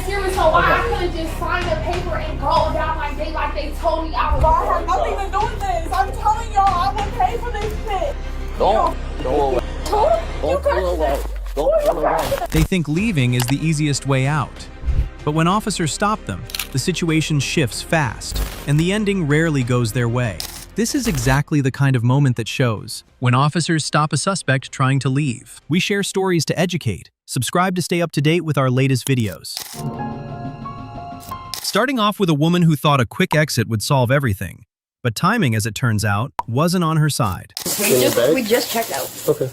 serious, so why I couldn't just sign the paper and go about my day like they told me I was I have nothing to do with this. I'm telling y'all, I will pay for this shit. Don't pull away. Don't pull away. Don't pull away. They think leaving is the easiest way out. But when officers stop them, the situation shifts fast, and the ending rarely goes their way. This is exactly the kind of moment that shows when officers stop a suspect trying to leave. We share stories to educate. Subscribe to stay up to date with our latest videos. Starting off with a woman who thought a quick exit would solve everything. But timing, as it turns out, wasn't on her side. We just checked out. Okay.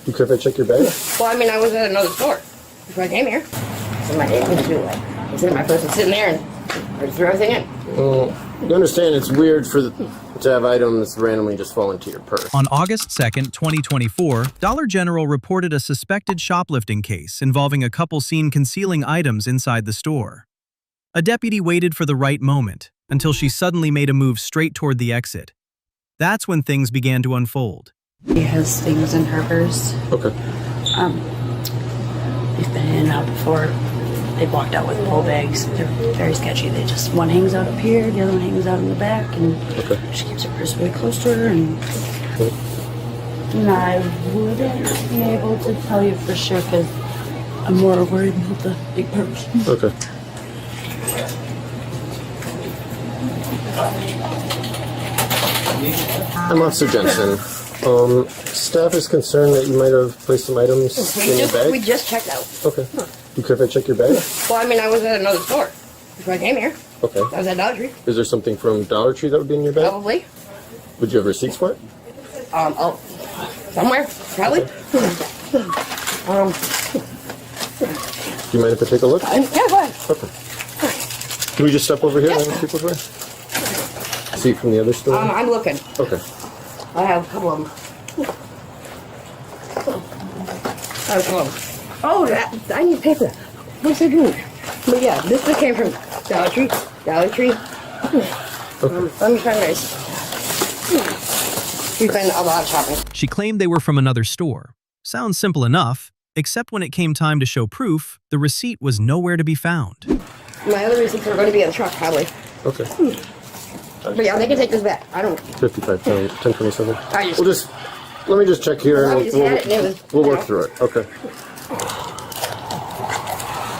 You care if I check your bag? Well, I mean, I was at another store before I came here. So my dad couldn't do it. I said my person sitting there and I just threw everything in. You understand it's weird to have items randomly just fall into your purse. On August 2nd, 2024, Dollar General reported a suspected shoplifting case involving a couple seen concealing items inside the store. A deputy waited for the right moment until she suddenly made a move straight toward the exit. That's when things began to unfold. She has things in her purse. Okay. We've been in and out before. They've walked out with pull bags. They're very sketchy. One hangs out up here, the other one hangs out in the back, and she keeps her purse really close to her. And I wouldn't be able to tell you for sure because I'm more worried about the big purse. Okay. I'm Officer Jensen. Staff is concerned that you might have placed some items in your bag. We just checked out. Okay. You care if I check your bag? Well, I mean, I was at another store before I came here. Okay. I was at Dollar Tree. Is there something from Dollar Tree that would be in your bag? Probably. Would you have receipts for it? Oh, somewhere, probably. Do you mind if I take a look? Yeah, go ahead. Okay. Can we just step over here and keep over? See from the other store? I'm looking. Okay. I have a couple of them. Oh, I need paper. What's it doing? But yeah, this one came from Dollar Tree. Dollar Tree. Let me try this. We've been a lot of shopping. She claimed they were from another store. Sounds simple enough, except when it came time to show proof, the receipt was nowhere to be found. My other receipts are going to be in the truck, probably. Okay. But yeah, they can take this back. I don't. 55, 1027. I just. Let me just check here and we'll work through it. Okay.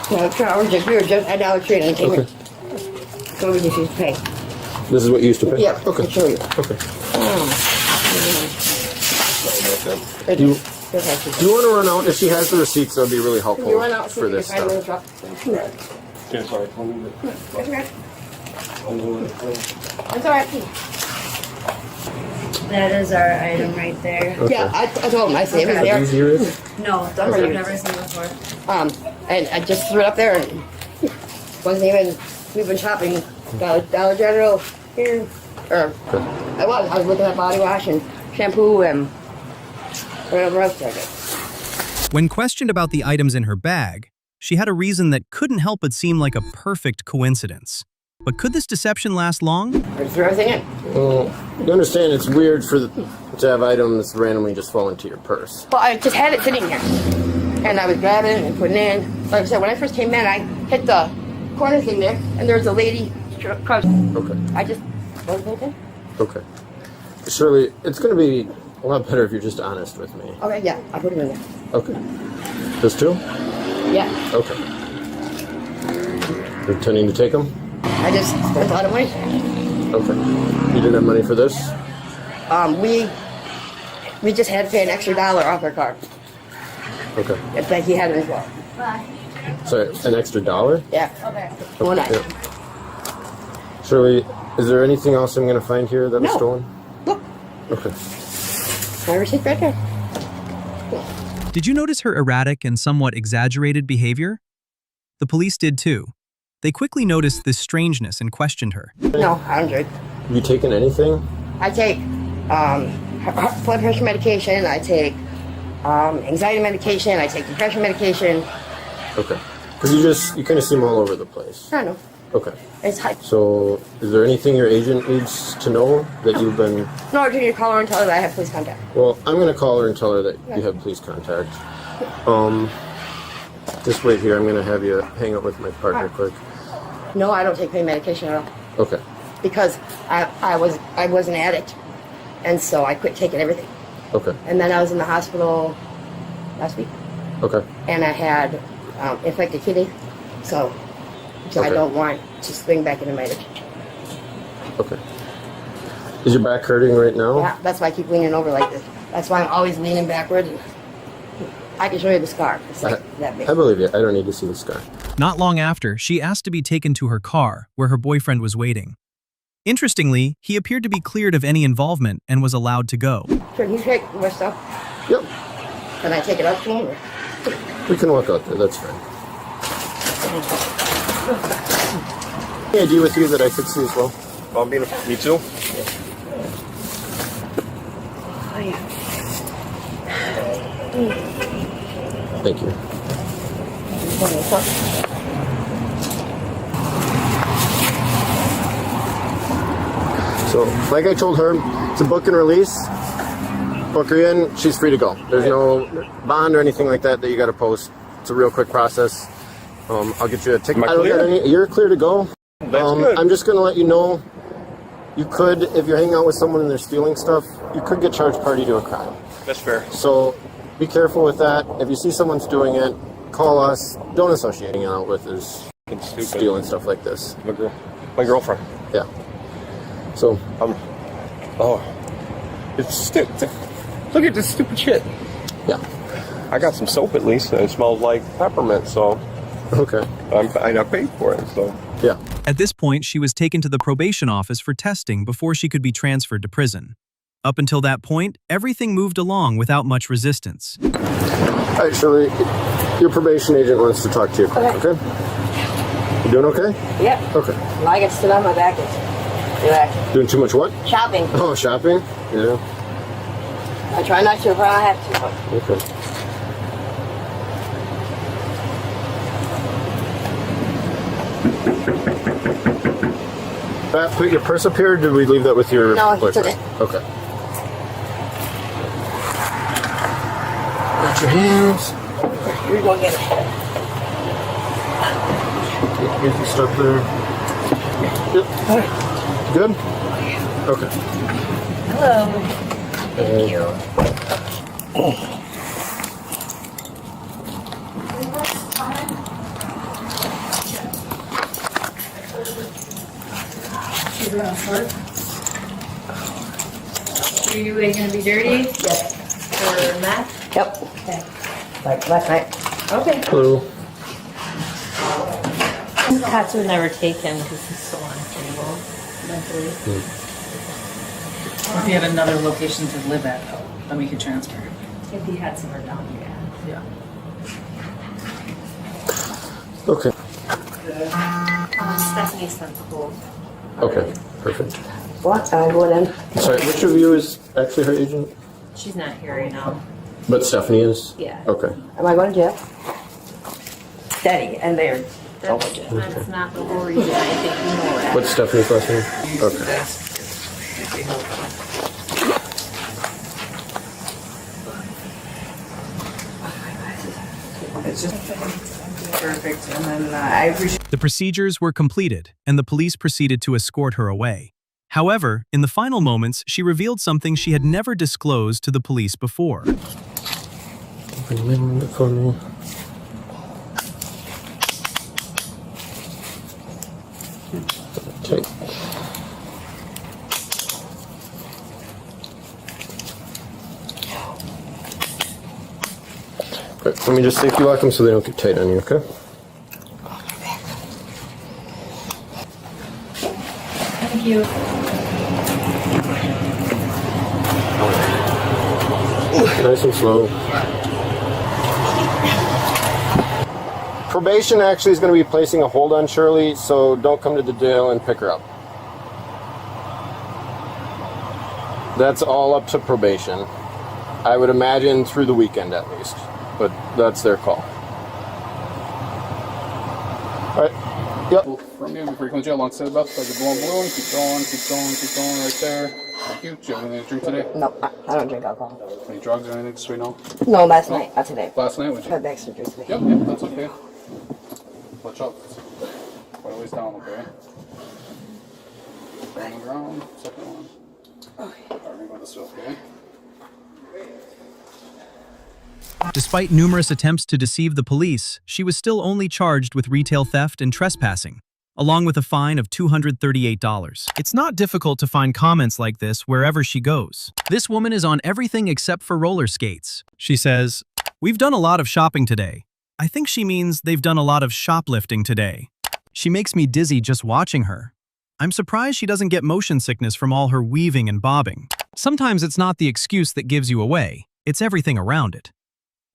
Yeah, we were just at Dollar Tree and came here. So we just used to pay. This is what you used to pay? Yeah. Okay. I'll show you. Okay. Do you want to run out? If she has the receipts, that would be really helpful You run out for this stuff. Yeah, sorry. That's alright. That is our item right there. Okay. Yeah, I told him. I said it was Are these there. yours? No, I've never seen it before. And I just threw it up there and wasn't even. We've been shopping Dollar General here. Or I was looking at body wash and shampoo and whatever else I did. When questioned about the items in her bag, she had a reason that couldn't help but seem like a perfect coincidence. But could this deception last long? I just threw everything in. You understand it's weird to have items randomly just fall into your purse. Well, I just had it sitting here. And I was grabbing it and putting it in. Like I said, when I first came in, I hit the corner thing there, and there was a lady crouched. Okay. I just wasn't paying attention. Okay. Shirley, it's going to be a lot better if you're just honest with me. Okay, yeah, I put it in there. Okay. Just two? Yeah. Okay. You're intending to take them? I just spent a lot of money. Okay. You didn't have money for this? We just had to pay an extra $1 off our card. Okay. It's like he had it as well. Sorry, an extra $1? Yeah. Okay. One night. Yeah. Shirley, is there anything else I'm going to find here that was stolen? Look, Okay. my receipt right there. Did you notice her erratic and somewhat exaggerated behavior? The police did too. They quickly noticed this strangeness and questioned her. No, I don't drink. Have you taken anything? I take blood pressure medication. I take anxiety medication. I take depression medication. Okay. Because you kind of seem all over the place. I don't know. Okay. It's high. So, is there anything your agent needs to know that you've been... No, I need to call her and tell her that I have police contact. Well, I'm going to call her and tell her that you have police contact. Just wait here. I'm going to have you hang out with my partner quick. No, I don't take pain medication at all. Okay. Because I was an addict, and so I quit taking everything. Okay. And then I was in the hospital last week, Okay. and I had infected kidney, so I don't want to swing back into my addiction. Okay. Is your back hurting right now? Yeah, that's why I keep leaning over like this. That's why I'm always leaning backward. I can show you the scar. It's like that big. I believe you. I don't need to see the scar. Not long after, she asked to be taken to her car, where her boyfriend was waiting. Interestingly, he appeared to be cleared of any involvement and was allowed to go. Can you take my stuff? Yep. Can I take it up to him? We can walk out there. That's fine. Any ID with you that I could see as well? Me too. Oh, yeah. Thank you. So, like I told her, it's a book and release. Book her in, she's free to go. There's no bond or anything like that you got to post. It's a real quick process. I'll get you a ticket. Am I clear? You're clear to go. That's good. I'm just going to let you know, you could, if you're hanging out with someone and they're stealing stuff, you could get charged party to a crime. That's fair. So be careful with that. If you see someone's doing it, call us. Don't associate hanging out with is It's stupid. stealing stuff like this. My girlfriend. Yeah. So, Oh, it's stupid. Look at this stupid shit. yeah. I got some soap at least, and it smells like peppermint. So Okay. I paid for it. So Yeah. At this point, she was taken to the probation office for testing before she could be transferred to prison. Up until that point, everything moved along without much resistance. All right, Shirley, your probation agent wants to talk to you. Okay? You doing okay? Yep. Okay. Well, I get to sit on my back and relax. Doing too much what? Shopping. Oh, shopping? Yeah. I try not to if I don't have to. Okay. Pat, put your purse up here, or did we leave that with your No, it's boyfriend? okay. Okay. Got your hands. You're going to get it. Get your stuff there. Yep. Good? Okay. Hello. Thank you. Are you going to be dirty? Yes. For meth? Yep. Okay. Like last night. Okay. Hello. Cats were never taken because he's so unstable mentally. If you had another location to live at, though, then we could transfer. If he had somewhere down here. Yeah. Okay. Stephanie's son cool. Okay. Perfect. What? I'm going in. Sorry, which of you is actually her agent? She's not here right now. But Stephanie is? Yeah. Okay. Am I going to jail? Steady. And there. That's not the whole reason I think you know that. What's Stephanie's last name? Okay. It's just perfect, and then I appreciate. The procedures were completed, and the police proceeded to escort her away. However, in the final moments, she revealed something she had never disclosed to the police before. Bring them in for me. Take. Right, let me just safety lock them so they don't get tight on you, okay? Thank you. Nice and slow. Probation actually is going to be placing a hold on Shirley, so don't come to the jail and pick her up. That's all up to probation. I would imagine through the weekend at least, but that's their call. All right. Yep. from you before you come to jail. Long set belt, like you're blowing balloon. Keep going right there. Thank you. Do you have anything to drink today? No, I don't drink alcohol. Any drugs or anything, just so we know? No, last night, not today. Last night, would you? I had the extra juice today. Yep, that's okay. Watch out. Quite a ways down, okay? On the ground, second one. Okay. Alright, we go this way, okay? Despite numerous attempts to deceive the police, she was still only charged with retail theft and trespassing, along with a fine of $238. It's not difficult to find comments like this wherever she goes. This woman is on everything except for roller skates. She says, "We've done a lot of shopping today." I think she means they've done a lot of shoplifting today. She makes me dizzy just watching her. I'm surprised she doesn't get motion sickness from all her weaving and bobbing. Sometimes it's not the excuse that gives you away, it's everything around it.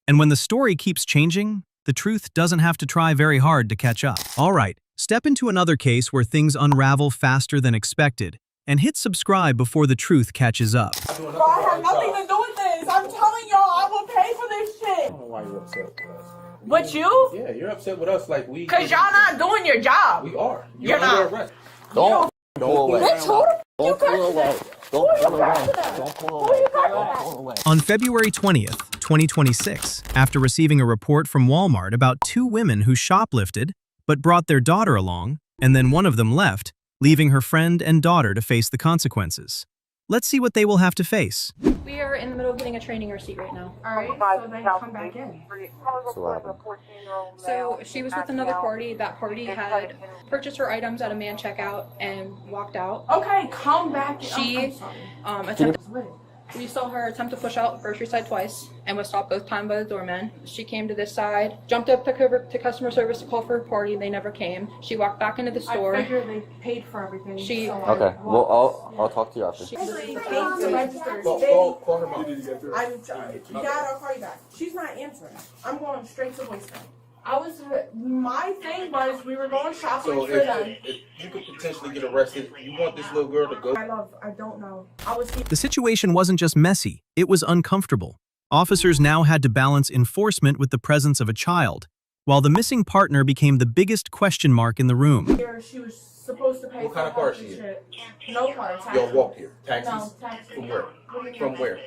And when the story keeps changing, the truth doesn't have to try very hard to catch up. All right, step into another case where things unravel faster than expected, and hit subscribe before the truth catches up. Bro, I have nothing to do with this. I'm telling y'all, I will pay for this shit. I don't know why you're upset with us. With you? Yeah, you're upset with us like we... Because y'all not doing your job. We are. You're under not. arrest. Don't pull away. Bitch, who the Don't pull away. Don't pull away. Don't pull away. Don't pull away. On February 20th, 2026, after receiving a report from Walmart about 2 women who shoplifted but brought their daughter along, and then one of them left, leaving her friend and daughter to face the consequences. Let's see what they will have to face. We are in the middle of getting a training receipt right now. Alright, so then come back in. So she was with another party. That party had purchased her items at a man checkout and walked out. Okay, come back in. She we saw her attempt to push out grocery side twice and was stopped both times by the doorman. She came to this side, jumped up to customer service to call for her party. They never came. She walked back into the store. I figured they paid for everything. Okay, well, I'll talk to you after. Call her mom. I'm sorry. Dad, I'll call you back. She's not answering. I'm going straight to voicemail. My thing was we were going shopping So for them. if you could potentially get arrested, you want this little girl to go? I don't know. The situation wasn't just messy, it was uncomfortable. Officers now had to balance enforcement with the presence of a child, while the missing partner became the biggest question mark in the room. She was supposed to pay. What kind of car is she in? No car. Taxi. Y'all walk here. Taxis? No, taxi. From where? From where?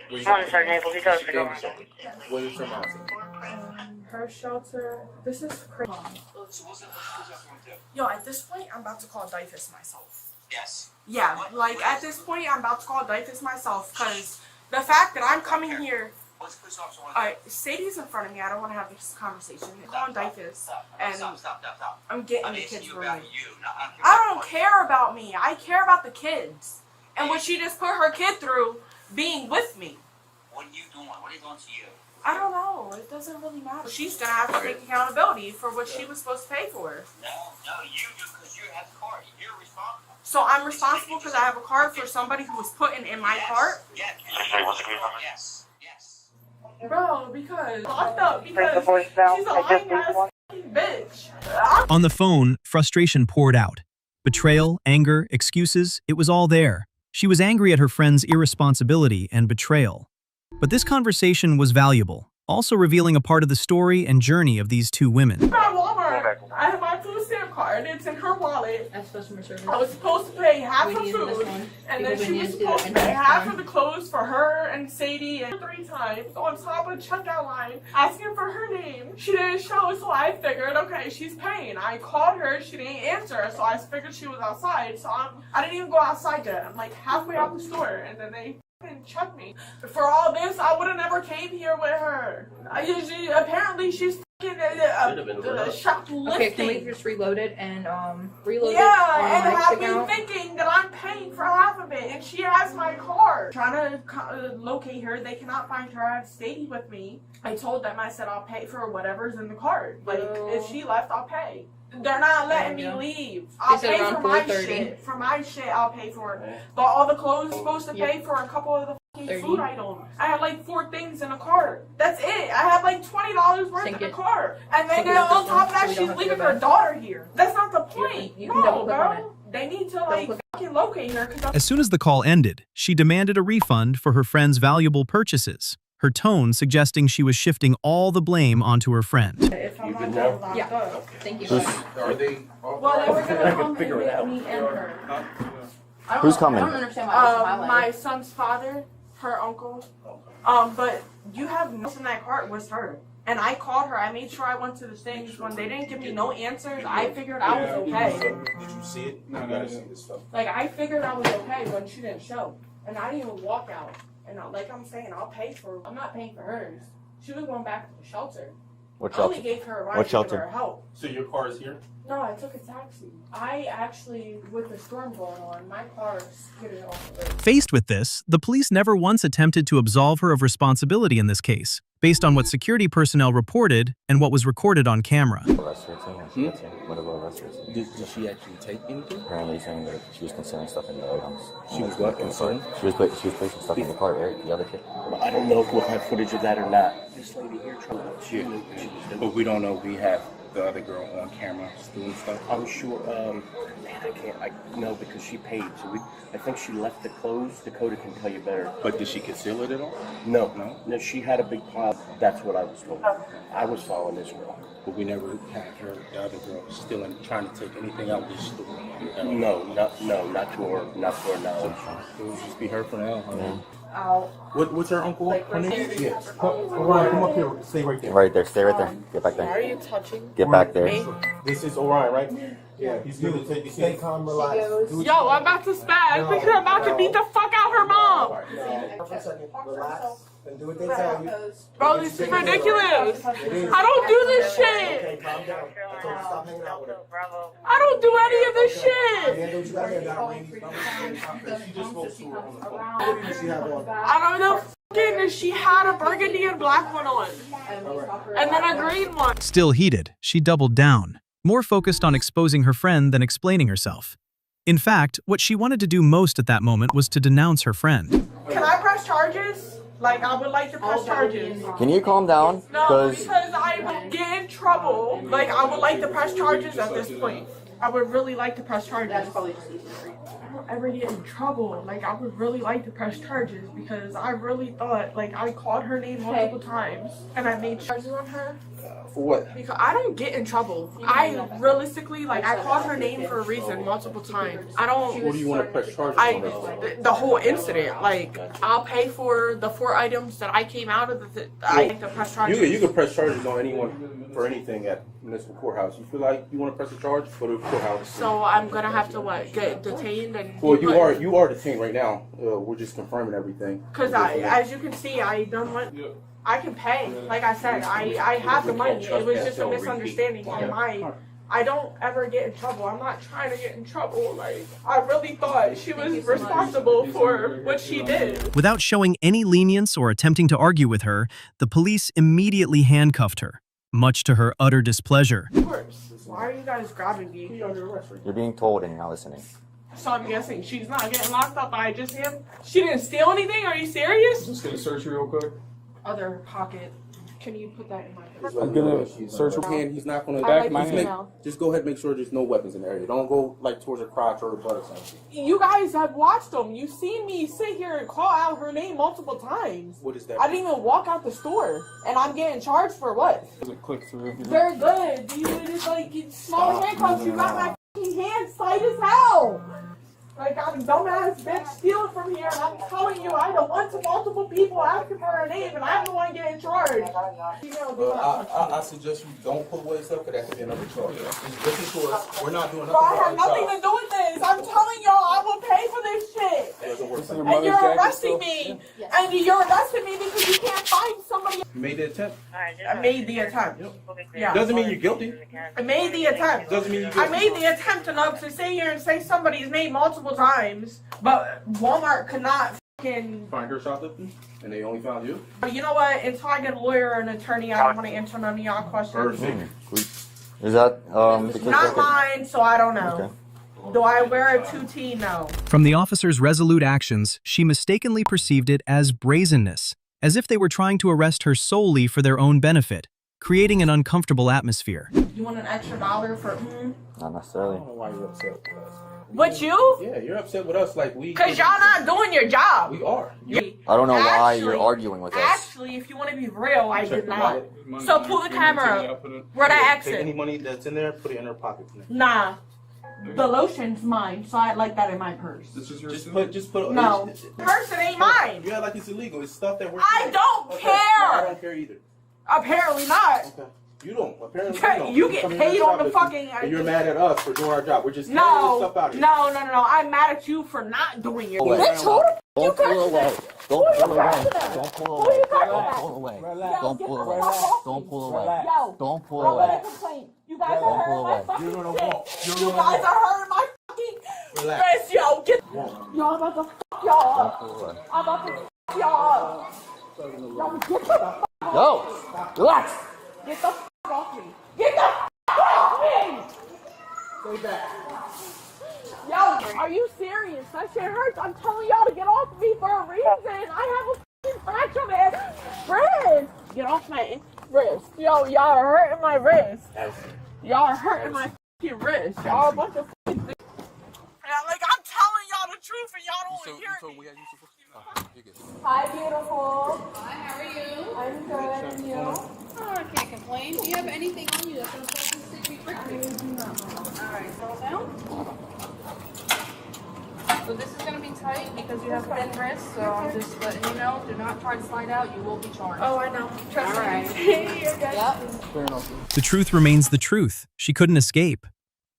What is her mom? Her shelter. This is crazy. Yo, at this point, I'm about to call Dyfus myself. Yes. Yeah, like at this point, I'm about to call Dyfus myself because the fact that I'm coming here. Alright, Sadie's in front of me. I don't want to have this conversation. I'm calling Dyfus, and I'm getting the kids from me. I don't care about me. I care about the kids and what she just put her kid through being with me. What are you doing? What are you doing to you? I don't know. It doesn't really matter. She's gonna have to take accountability for what she was supposed to pay for. No, you do because you have the card. You're responsible. So I'm responsible because I have a card for somebody who was putting in my cart? Yes. Yes. Bro, because locked up because she's a lying ass bitch. On the phone, frustration poured out. Betrayal, anger, excuses, it was all there. She was angry at her friend's irresponsibility and betrayal. But this conversation was valuable, also revealing a part of the story and journey of these 2 women. At Walmart, I have my food stamp card. It's in her wallet. That's customer service. I was supposed to pay half for food, and then she was supposed to pay half of the clothes for her and Sadie, and 3 times on top of the checkout line, asking for her name. She didn't show, so I figured, okay, she's paying. I called her, she didn't answer, so I figured she was outside. So I didn't even go outside yet. I'm like halfway out the store, and then they check me. For all this, I would have never came here with her. Apparently, she's shoplifting. Okay, can we just reload it and reload it yeah, on and Mike's have account? me thinking that I'm paying for half of it, and she has my card. Trying to locate her, they cannot find her. I have Sadie with me. I told them, I said I'll pay for whatever's in the card. Like if she left, I'll pay. They're not letting me leave. I'll pay for my shit. For my shit, I'll pay for it. But all the clothes are supposed to pay for a couple of the fucking food items. I had like 4 things in a cart. That's it. I had like $20 worth in the cart. And then on top of that, she's leaving her daughter here. That's not the point. No, bro. They need to like fucking locate her. As soon as the call ended, she demanded a refund for her friend's valuable purchases. her tone suggesting she was shifting all the blame onto her friend. If I'm not getting locked up. Thank you. Are they? Well, they were gonna come and get me and her. Who's coming? I don't understand why this is highlighted. My son's father, her uncle. But you have no in that cart was her. And I called her. I made sure I went to the things. When they didn't give me no answers, I figured I was okay. Did you see it? No, I gotta see this stuff. Like, I figured I was okay when she didn't show. And I didn't even walk out. And like I'm saying, I'll pay for. I'm not paying for hers. She was going back to the shelter. What I shelter? only gave her a ride What to give shelter? her help. So your car is here? No, I took a taxi. I actually, with the storm going on, my car skidded off the road. Faced with this, the police never once attempted to absolve her of responsibility in this case, based on what security personnel reported and what was recorded on camera. Did she actually take anything? Apparently saying that she was concealing stuff in the items. She was what, concerned? She was placing stuff in the cart, right? The other kid. I don't know if we'll have footage of that or not. This lady here But we don't know if we have the other girl on camera doing stuff. I'm sure, I know because she paid, so I think she left the clothes. Dakota can tell you better. But did she conceal it at all? No, she had a big pile. That's what I was told. I was following this girl. But we never had her, the other girl, stealing, trying to take anything out of this store. No, not to her knowledge. It would just be her for now. Out. What's her uncle? Her name? Yes. Orion, come up here. Stay right there. Right there. Stay right there. Get back Why are there. you touching Get back there. me? This is Orion, right? Yeah. He's gonna take you. Stay calm, relax. Yo, I'm about to spaz because I'm about to beat the fuck out her mom. Relax and do what they tell you. Bro, this is ridiculous. I don't do this shit. Okay, calm down. Stop hanging out with her. I don't do any of this shit. Yeah, do what you gotta do. What did she have on? I don't know. She had a burgundy and black one on. And then a green one. Still heated, she doubled down, more focused on exposing her friend than explaining herself. In fact, what she wanted to do most at that moment was to denounce her friend. Can I press charges? Like, I would like to press charges. Can you calm down? No, because I would get in trouble. Like, I would like to press charges at this point. I would really like to press charges. That's probably just easy for you. I don't ever get in trouble. Like, I would really like to press charges because I really thought, like, I called her name multiple times and I made charges on her. For what? Because I don't get in trouble. I realistically, like, I called her name for a reason multiple times. I don't. What do you want to press charges on? The whole incident. Like, I'll pay for the 4 items that I came out of I like to press charges. You can press charges on anyone for anything at municipal courthouse. You feel like you want to press a charge for the courthouse? So I'm gonna have to what? Get detained and. Well, you are detained right now. We're just confirming everything. Because as you can see, I done what. I can pay. Like I said, I have the money. It was just a misunderstanding on my. I don't ever get in trouble. I'm not trying to get in trouble. Like, I really thought she was responsible for what she did. Without showing any lenience or attempting to argue with her, the police immediately handcuffed her, much to her utter displeasure. Of course. Why are you guys grabbing me? You're being told and you're not listening. So I'm guessing she's not getting locked up by just him? She didn't steal anything? Are you serious? I'm just gonna search you real quick. Other pocket. Can you put that in my purse? I'm gonna search your hand. He's not going back of my hand. Just go ahead and make sure there's no weapons in the area. Don't go like towards her crotch or her butt or something. You guys have watched them. You've seen me sit here and call out her name multiple times. What is that? I didn't even walk out the store. And I'm getting charged for what? Doesn't click through. Very good. You just like get smaller handcuffs. You got my f***ing hands tight as hell. Like, I'm dumbass bitch stealing from here, and I'm telling you, I don't want to multiple people asking for her name, and I'm the one getting charged. I suggest you don't put away stuff because that could be another charge. Listen to us. We're not doing Bro, nothing. I have nothing to do with this. I'm telling y'all, I will pay for this shit. And you're arresting me. And you're arresting me because you can't find somebody. You made the attempt. I made the attempt. Yeah. Doesn't mean you're guilty. I made the attempt. Doesn't mean you're I guilty. made the attempt to sit here and say somebody's name multiple times, but Walmart could not fucking Find her shoplifting, and they only found you. You know what? Until I get a lawyer or an attorney, I don't want to answer none of y'all questions. Is that the case Not record? mine, so I don't know. Okay. Do I wear a 2T? No. From the officer's resolute actions, she mistakenly perceived it as brazenness, as if they were trying to arrest her solely for their own benefit, creating an uncomfortable atmosphere. You want an extra $1 for? Not necessarily. I don't know why you're upset. But you? Yeah, you're upset with us like we. Cause y'all not doing your job. We are. I don't know why Actually- you're arguing with us. Actually, if you want to be real, I Check did the not. wallet. So pull the camera up. Where that Take any exit? money that's in there, put it in her pocket. Nah. The lotion's mine, so I like that in my purse. Just put. No. Purse, it ain't mine. You act like it's illegal. It's stuff that we're. I don't Okay. care. No, I don't care either. Apparently not. Okay. You don't. Apparently You get Coming paid here on the shoplifting, fucking. And you're mad at us for doing our job. We're just carrying this No, stuff out here. no. I'm mad at you for not doing your Away. Bitch, who the Don't pull away. Don't pull away. Don't pull away. you Don't talking pull away. Yo, Don't get pull the away. fuck off Don't me. pull away. Yo, Don't pull I'm away. gonna complain. You guys Don't are pull hurting my away. fucking You're gonna shit. walk. You're You gonna guys walk. are hurting my fucking Relax. wrist, yo. Get y'all about to fuck y'all Don't up. pull away. I'm about to fuck y'all up. Yo, get the fuck Yo, relax. Get the fuck off me. Get the fuck off me. Stay back. Yo, are you serious? That shit hurts. I'm telling y'all to get off me for a reason. I have a fucking fracture, man. Wrist. Get off my wrist. Yo, y'all are hurting my wrist. Y'all are hurting my fucking wrist. Y'all a bunch of fucking things. Yeah, like I'm telling y'all the truth and y'all don't want to hear me. Hi, beautiful. Hi, how are you? I'm good, and you? Oh, I can't complain. Do you have anything on you that's going to stick me quickly? Alright, settle down. So this is going to be tight because you have thin wrists, so I'm just letting you know, do not try to slide out, you will be charged. Oh, I know. Trust me. Alright. Yep. The truth remains the truth. She couldn't escape.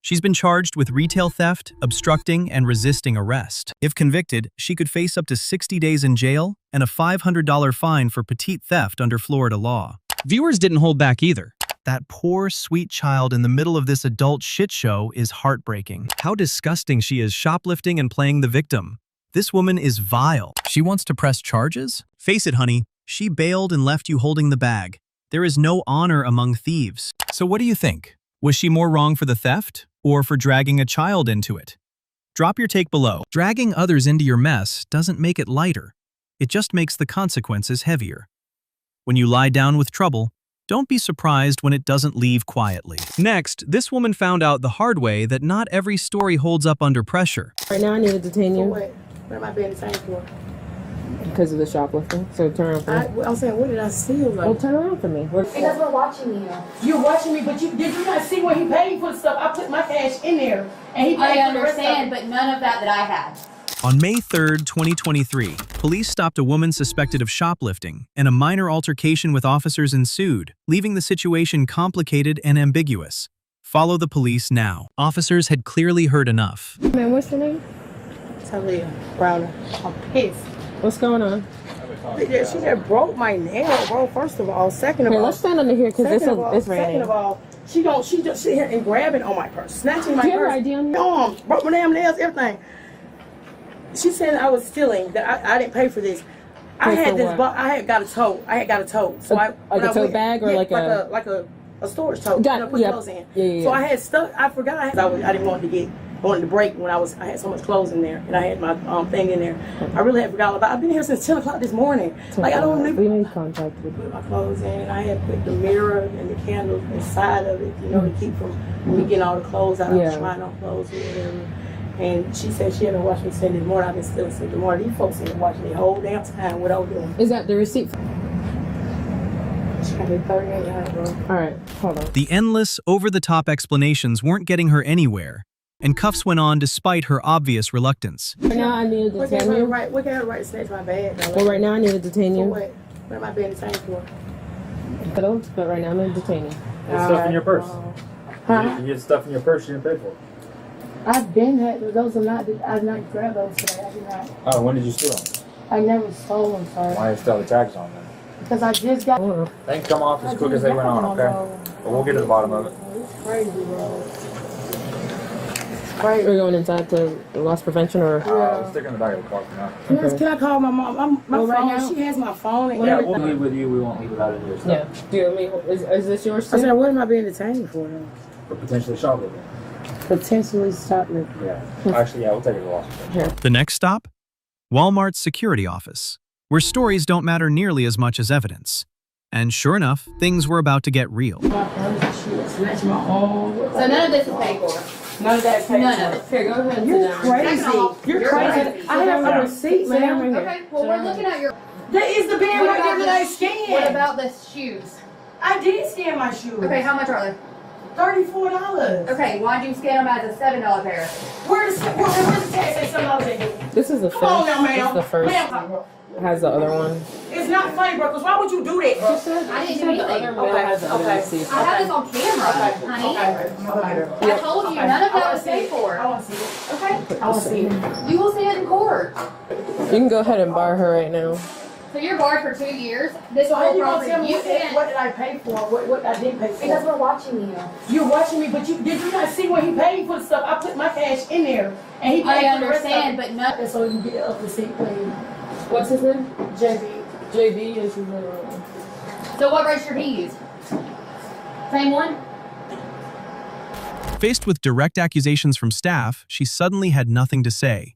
She's been charged with retail theft, obstructing, and resisting arrest. If convicted, she could face up to 60 days in jail and a $500 fine for petite theft under Florida law. Viewers didn't hold back either. That poor, sweet child in the middle of this adult shit show is heartbreaking. How disgusting she is shoplifting and playing the victim. This woman is vile. She wants to press charges? Face it, honey. She bailed and left you holding the bag. There is no honor among thieves. So what do you think? Was she more wrong for the theft or for dragging a child into it? Drop your take below. Dragging others into your mess doesn't make it lighter. It just makes the consequences heavier. When you lie down with trouble, don't be surprised when it doesn't leave quietly. Next, this woman found out the hard way that not every story holds up under pressure. Right now I need to detain you. What am I being detained for? Because of the shoplifting. So turn around for me. I'm saying, what did I steal? Well, turn around for me. Because we're watching you. You're watching me, but did you not see when he paid for the stuff? I put my cash in there, and he paid I for the rest of understand, it. but none of that I had. On May 3rd, 2023, police stopped a woman suspected of shoplifting, and a minor altercation with officers ensued, leaving the situation complicated and ambiguous. Follow the police now. Officers had clearly heard enough. Man, what's your name? Talia Browner. I'm pissed. What's going on? She just broke my nail, bro. First of all, second of Hey, all, let's stand under here because it's raining. second of all, she just sit here and grabbing on my purse, snatching my Do you have her purse. ID on you? Broke my damn nails, everything. She said I was stealing, that I didn't pay for this. I Pay had for this, what? but I had got a tote. So Like a tote bag or like a storage tote. Got you know, it, put yep. clothes in. Yeah. So I had stuff. I forgot I didn't want to break when I had so much clothes in there, and I had my thing in there. I really had forgotten about. I've been here since 10 o'clock this morning. Like I don't even We made contact with put my clothes in, and I had put the mirror and the candles inside of it, to keep from me getting all the clothes out. I was trying on clothes or whatever. And she said she hadn't watched me since this morning. I've been stealing since the morning. These folks didn't watch me the whole damn time. What I was doing. Is that the receipt? She got me 38, bro. All right, hold on. The endless, over-the-top explanations weren't getting her anywhere, and cuffs went on despite her obvious reluctance. Right now I need to What detain you. right to snatch my bag? Well, right now I need to detain For you. what? What am I being detained for? But right now I'm going to detain you. There's stuff in your purse. Huh? You get stuff in your purse you didn't pay for. I've been had those. I've not grabbed those today. I did not. Oh, when did you steal them? I never stole them, sir. Why did you still have the tags on them? Because I just got. They can come off as quick as they went on, okay? But we'll get to the bottom of it. It's crazy, bro. We're going inside to loss prevention or? Let's stick in the back of the car for now. Can I call my mom? My phone. right now- She has my phone. And Yeah, everything. we'll leave with you. We won't leave without it here. Yeah. Do you mean is this yours I too? said, what am I being detained for? Then? For potentially shoplifting. Potentially shoplifting. Yeah. Actually, yeah, we'll take it to loss prevention. The next stop? Walmart's security office, where stories don't matter nearly as much as evidence. And sure enough, things were about to get real. My purse, she snatched my own. So none of this is paid for. None of that paid None of for. it. Here, go ahead and You're sit down. crazy. Second off, You're crazy. I have a receipt, ma'am. Okay, well, we're looking at your. That is the band right there that I scanned. What about the shoes? I did scan my shoes. Okay, how much are they? $34. Okay, why'd you scan them as a $7 pair? Where's the tax say $7? This is the first. Come on now, ma'am. This is the first. Ma'am. Has the other one. It's not funny, bro, because why would you do that, bro? I didn't do anything. Okay. I have this on camera, honey. I told you, none of that was paid for. I want to see it. Okay? I want to see it. You will see it in court. You can go ahead and bar her right now. So you're barred for 2 years. This So how whole you gonna tell property, me you can't. what did I pay for? What I didn't pay for? Because we're watching you. You're watching me, but did you not see when he paid for the stuff? I put my cash in there, and he paid I for the rest of understand, it. but no. And so you can get up the seat, please. What's his name? JB. JB is So what register did he use? Same one? Faced with direct accusations from staff, she suddenly had nothing to say.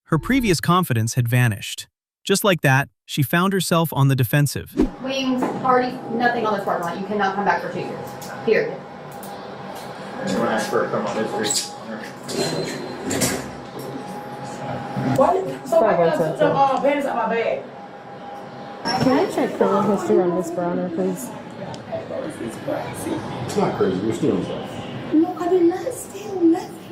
Her previous confidence had vanished. Just like that, she found herself on the defensive. Wings, party, nothing on this parking lot. You cannot come back for 2 years. Period. You want to ask for a criminal history? What? So why got some panties out my bag? Can I check criminal history on Miss Browner, please? It's not crazy. You're stealing stuff. No, I did not steal nothing. I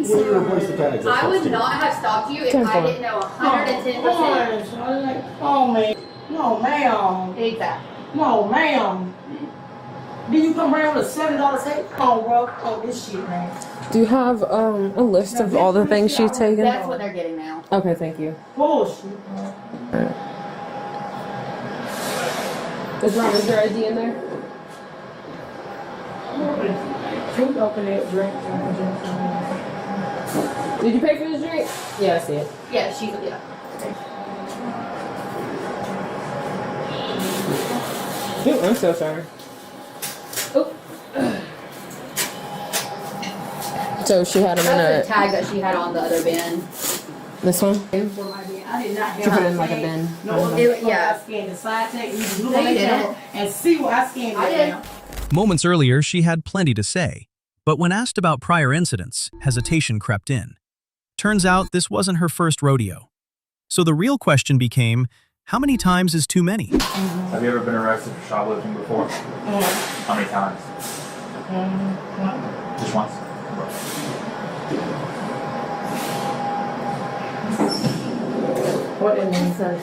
would not have stopped you if I didn't know 110%. Oh, man. No, ma'am. Exactly. No, ma'am. Did you come around with a $7 tape? Oh, bro. Oh, this shit, man. Do you have a list of all the things she's taken? That's what they're getting now. Okay, thank you. Bullshit. Is your ID in there? Drink open that drink. Did you pay for this drink? Yeah, I see it. Yeah, she's, yeah. Dude, I'm so sorry. So she had him in That's a... the tag that she had on the other bin. This one? I did not have She put it in like a bin. No, yeah. I scanned the side tag. You can look No, on you the camera didn't. and see what I scanned I right did. now. Moments earlier, she had plenty to say. But when asked about prior incidents, hesitation crept in. Turns out this wasn't her first rodeo. So the real question became, how many times is too many? Have you ever been arrested for shoplifting before? How many times? Just once? What did it say?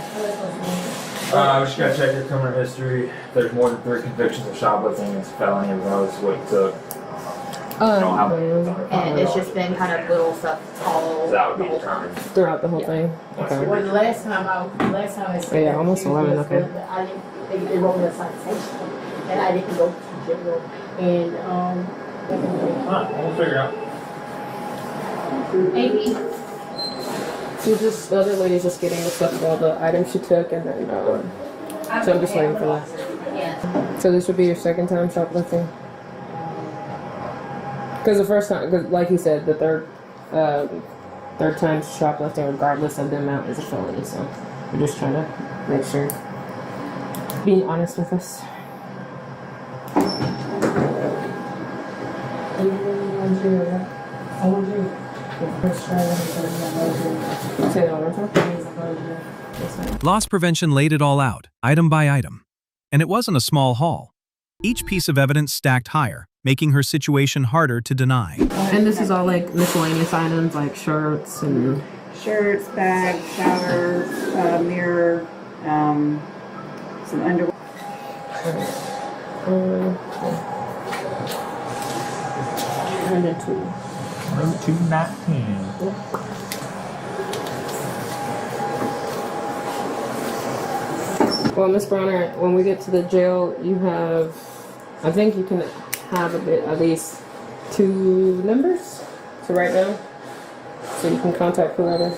We just gotta check your criminal history. If there's more than 3 convictions of shoplifting, it's a felony regardless of what it took. And it's just been kind of little stuff all So that would be determined. Throughout the whole thing? Okay. Well, the last time I said Yeah, almost 11, okay. I didn't, they wrote me a citation, and I didn't go to jail. And, Alright, we'll figure it out. Amy. The other lady's just getting the stuff of all the items she took, and then, so I'm just waiting for that. Yeah. So this would be your second time shoplifting? Because the first time, cause like you said, the third time shoplifting, regardless of the amount, is a felony. So we're just trying to make sure, being honest with us. Say that one more time. Loss prevention laid it all out, item by item. And it wasn't a small haul. Each piece of evidence stacked higher, making her situation harder to deny. And this is all like miscellaneous items, like shirts and... Shirts, bags, showers, mirror, some underwear. 102. 219. Well, Miss Browner, when we get to the jail, you have, I think you can have at least 2 numbers to write down, so you can contact whoever.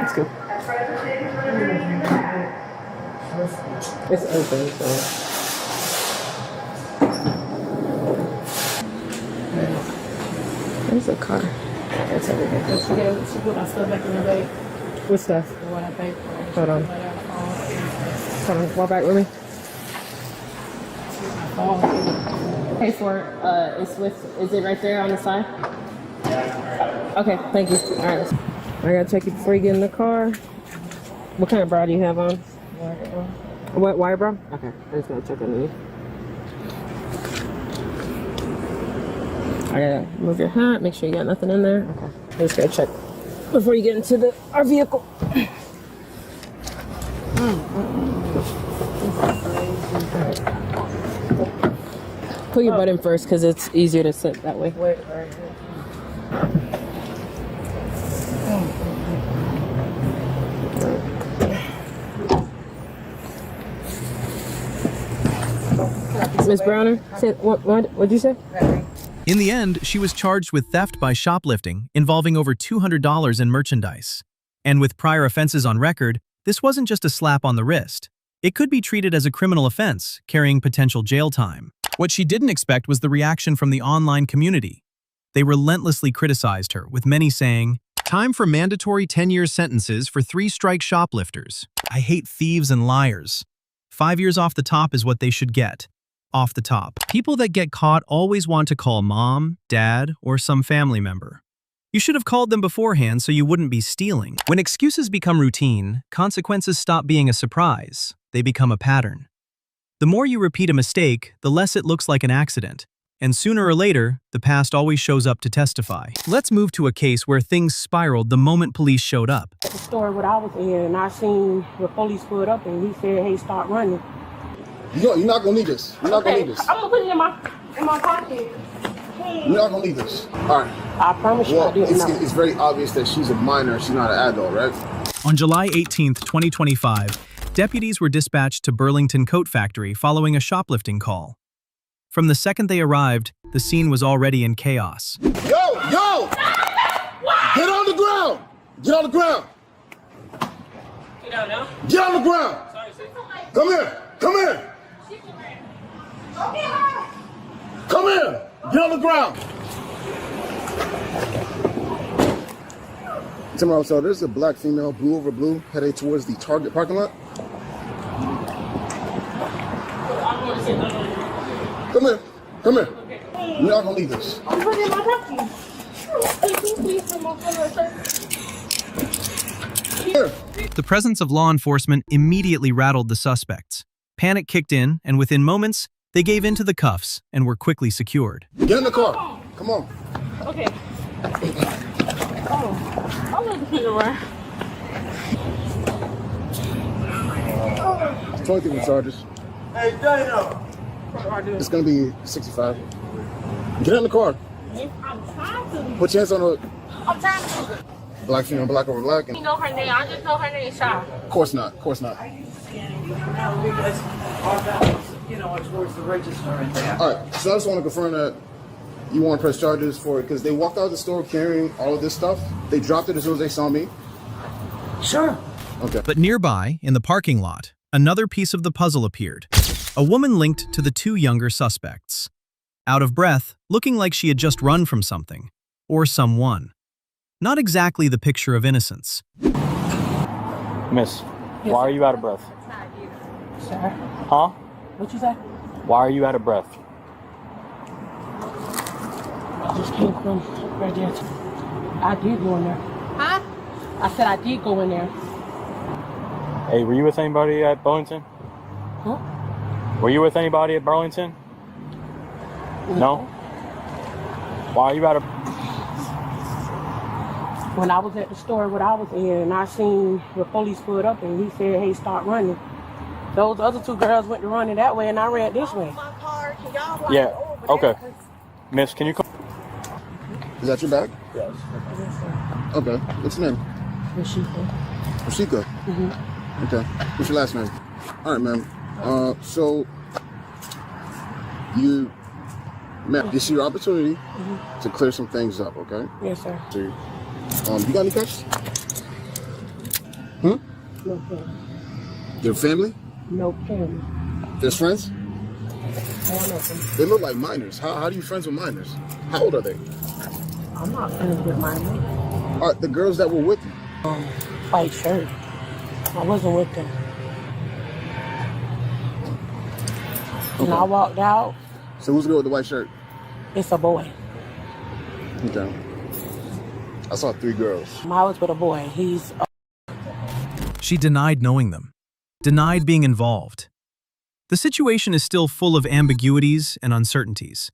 Let's go. It's open, so. Where's the car? It's over here. She put my stuff back in the bag. What stuff? The one I paid for. Hold on. Come on, walk back with me. Pay for it. Is it right there on the side? Okay, thank you. All right. I gotta check you before you get in the car. What kind of bra do you have on? What, wire bra? Okay, I just gotta check on you. I gotta move your hat, make sure you got nothing in there. Okay. I just gotta check before you get into our vehicle. Put your butt in first because it's easier to sit that way. Wait, right here. Miss Browner, what'd you say? In the end, she was charged with theft by shoplifting, involving over $200 in merchandise. And with prior offenses on record, this wasn't just a slap on the wrist. It could be treated as a criminal offense, carrying potential jail time. What she didn't expect was the reaction from the online community. They relentlessly criticized her, with many saying, "Time for mandatory 10-year sentences for 3-strike shoplifters. I hate thieves and liars. 5 years off the top is what they should get. Off the top. People that get caught always want to call mom, dad, or some family member. You should have called them beforehand so you wouldn't be stealing." When excuses become routine, consequences stop being a surprise. They become a pattern. The more you repeat a mistake, the less it looks like an accident. And sooner or later, the past always shows up to testify. Let's move to a case where things spiraled the moment police showed up. The store what I was in, and I seen the police pulled up, and he said, "Hey, start running." You're not gonna need this. You're not gonna need this. I'm gonna put it in my pocket. You're not gonna need this. All right. I promise you, I didn't know. It's very obvious that she's a minor. She's not an adult, right? On July 18th, 2025, deputies were dispatched to Burlington Coat Factory following a shoplifting call. From the second they arrived, the scene was already in chaos. Yo! Get on the ground! Get on the ground! Get out now. Get on the ground! Come here! Come here! Come here! Get on the ground! Tomorrow, so there's a black female, blue over blue, headed towards the Target parking lot. Come here. Come here. You're not gonna leave this. I'm putting it in my pocket. Here. The presence of law enforcement immediately rattled the suspects. Panic kicked in, and within moments, they gave in to the cuffs and were quickly secured. Get in the car. Come on. Okay. Oh, I'll let the kid around. 23 charges. Hey, Dino. It's gonna be 65. Get in the car. I'm trying to. Put your hands on the I'm trying to. black female, black over black. You know her name. I just know her name, Sha. Of course not. Of course not. You know, towards the register in there. All right. So I just want to confirm that you want to press charges for it because they walked out of the store carrying all of this stuff. They dropped it as soon as they saw me. Sure. Okay. But nearby, in the parking lot, another piece of the puzzle appeared. A woman linked to the two younger suspects. Out of breath, looking like she had just run from something. Or someone. Not exactly the picture of innocence. Miss, why are you out of breath? Sir? Huh? What you say? Why are you out of breath? I just came from right there. I did go in there. Huh? I said I did go in there. Hey, were you with anybody at Burlington? Huh? Were you with anybody at Burlington? No? Why are you out of... When I was at the store, what I was in, and I seen the police pulled up, and he said, "Hey, start running." Those other two girls went to running that way, and I ran this way. Yeah, okay. Miss, can you come? Is that your bag? Yes. Okay. What's your name? Rashika. Rashika? Mm-hmm. Okay. What's your last name? All right, ma'am. So you, ma'am, this is your opportunity to clear some things up, okay? Yes, sir. So, you got any cash? No family. Your family? No family. There's friends? One of them. They look like minors. How are you friends with minors? How old are they? I'm not friends with my name. All right, the girls that were with you. White shirt. I wasn't with them. And I walked out. So who's the girl with the white shirt? It's a boy. Okay. I saw 3 girls. I was with a boy. He's. She denied knowing them, denied being involved. The situation is still full of ambiguities and uncertainties.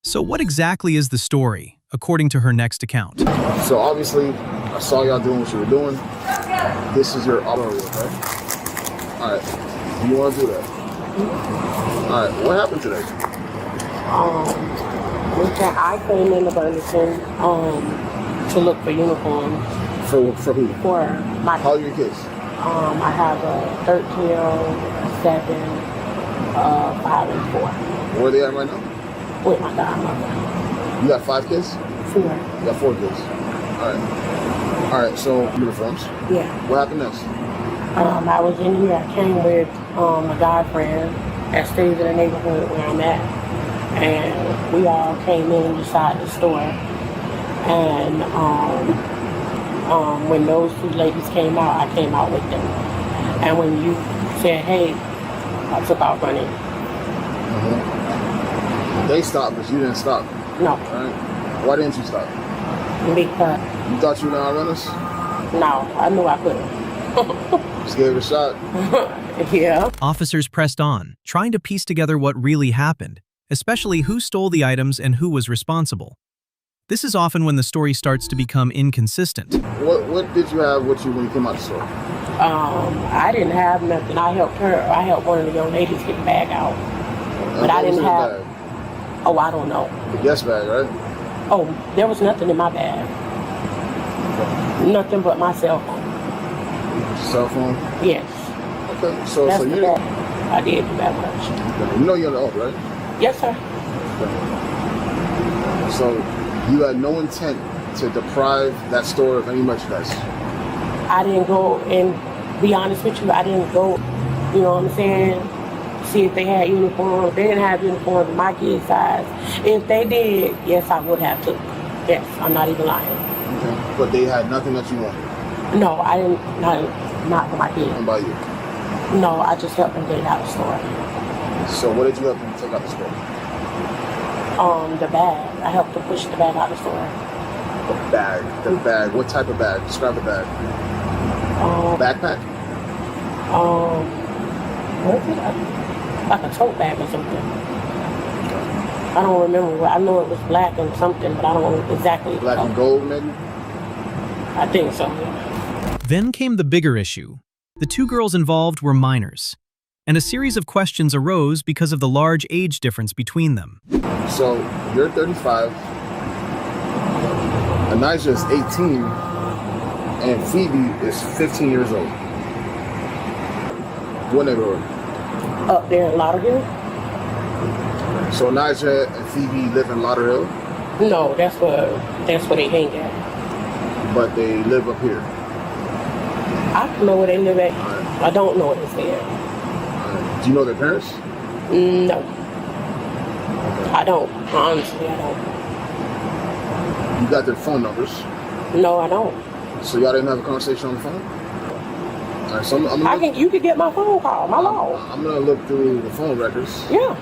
So what exactly is the story, according to her next account? So obviously, I saw y'all doing what you were doing. This is your auto, right? All right. You want to do that? All right. What happened today? I came into Burlington to look for uniforms. For who? For my. How old are your kids? I have a 13-year-old, 7, 5, and 4. Where are they at right now? With my godmother. You got 5 kids? 4. You got 4 kids. All right. So uniforms. Yeah. What happened next? I was in here. I came with a guy friend that stays in the neighborhood where I'm at, and we all came in inside the store. And when those 2 ladies came out, I came out with them. And when you said, "Hey," I took off running. They stopped, but you didn't stop. No. Right? Why didn't you stop? Because. You thought you were gonna outrun us? No, I knew I couldn't. Just gave it a shot. Yeah. Officers pressed on, trying to piece together what really happened, especially who stole the items and who was responsible. This is often when the story starts to become inconsistent. What did you have with you when you came out the store? I didn't have nothing. I helped one of the young ladies get the bag out. But I didn't have. Bag? Oh, I don't know. The guest bag, right? Oh, there was nothing in my bag. Nothing but my cell phone. Cell phone? Yes. Okay, so you didn't. I did do that much. Okay. You know you're on the oath, right? Yes, sir. Okay. So you had no intent to deprive that store of any merchandise? I didn't go, and be honest with you, I didn't go, you know what I'm saying, see if they had uniforms. They didn't have uniforms in my kid's size. If they did, yes, I would have took. Yes, I'm not even lying. Okay. But they had nothing that you wanted? No, I didn't, not for my kid. What about you? No, I just helped them get it out of the store. So what did you help them take out the store? The bag. I helped them push the bag out of the store. The bag. What type of bag? Describe the bag. Backpack? What is it? Like a tote bag or something. I don't remember. I know it was black and something, but I don't know exactly. Black and gold, maybe? I think so. Then came the bigger issue. The 2 girls involved were minors, and a series of questions arose because of the large age difference between them. So, you're 35, Anijah is 18, and Phoebe is 15 years old. What neighborhood? Up there in Lauderhill. So Anijah and Phoebe live in Lauderhill? No, that's where they hang at. But they live up here? I don't know where they live at. I don't know where they stay at. Do you know their parents? No. I don't. Honestly, I don't. You got their phone numbers? No, I don't. So y'all didn't have a conversation on the phone? All right, so you could get my phone call, my log. I'm going to look through the phone records. Yeah.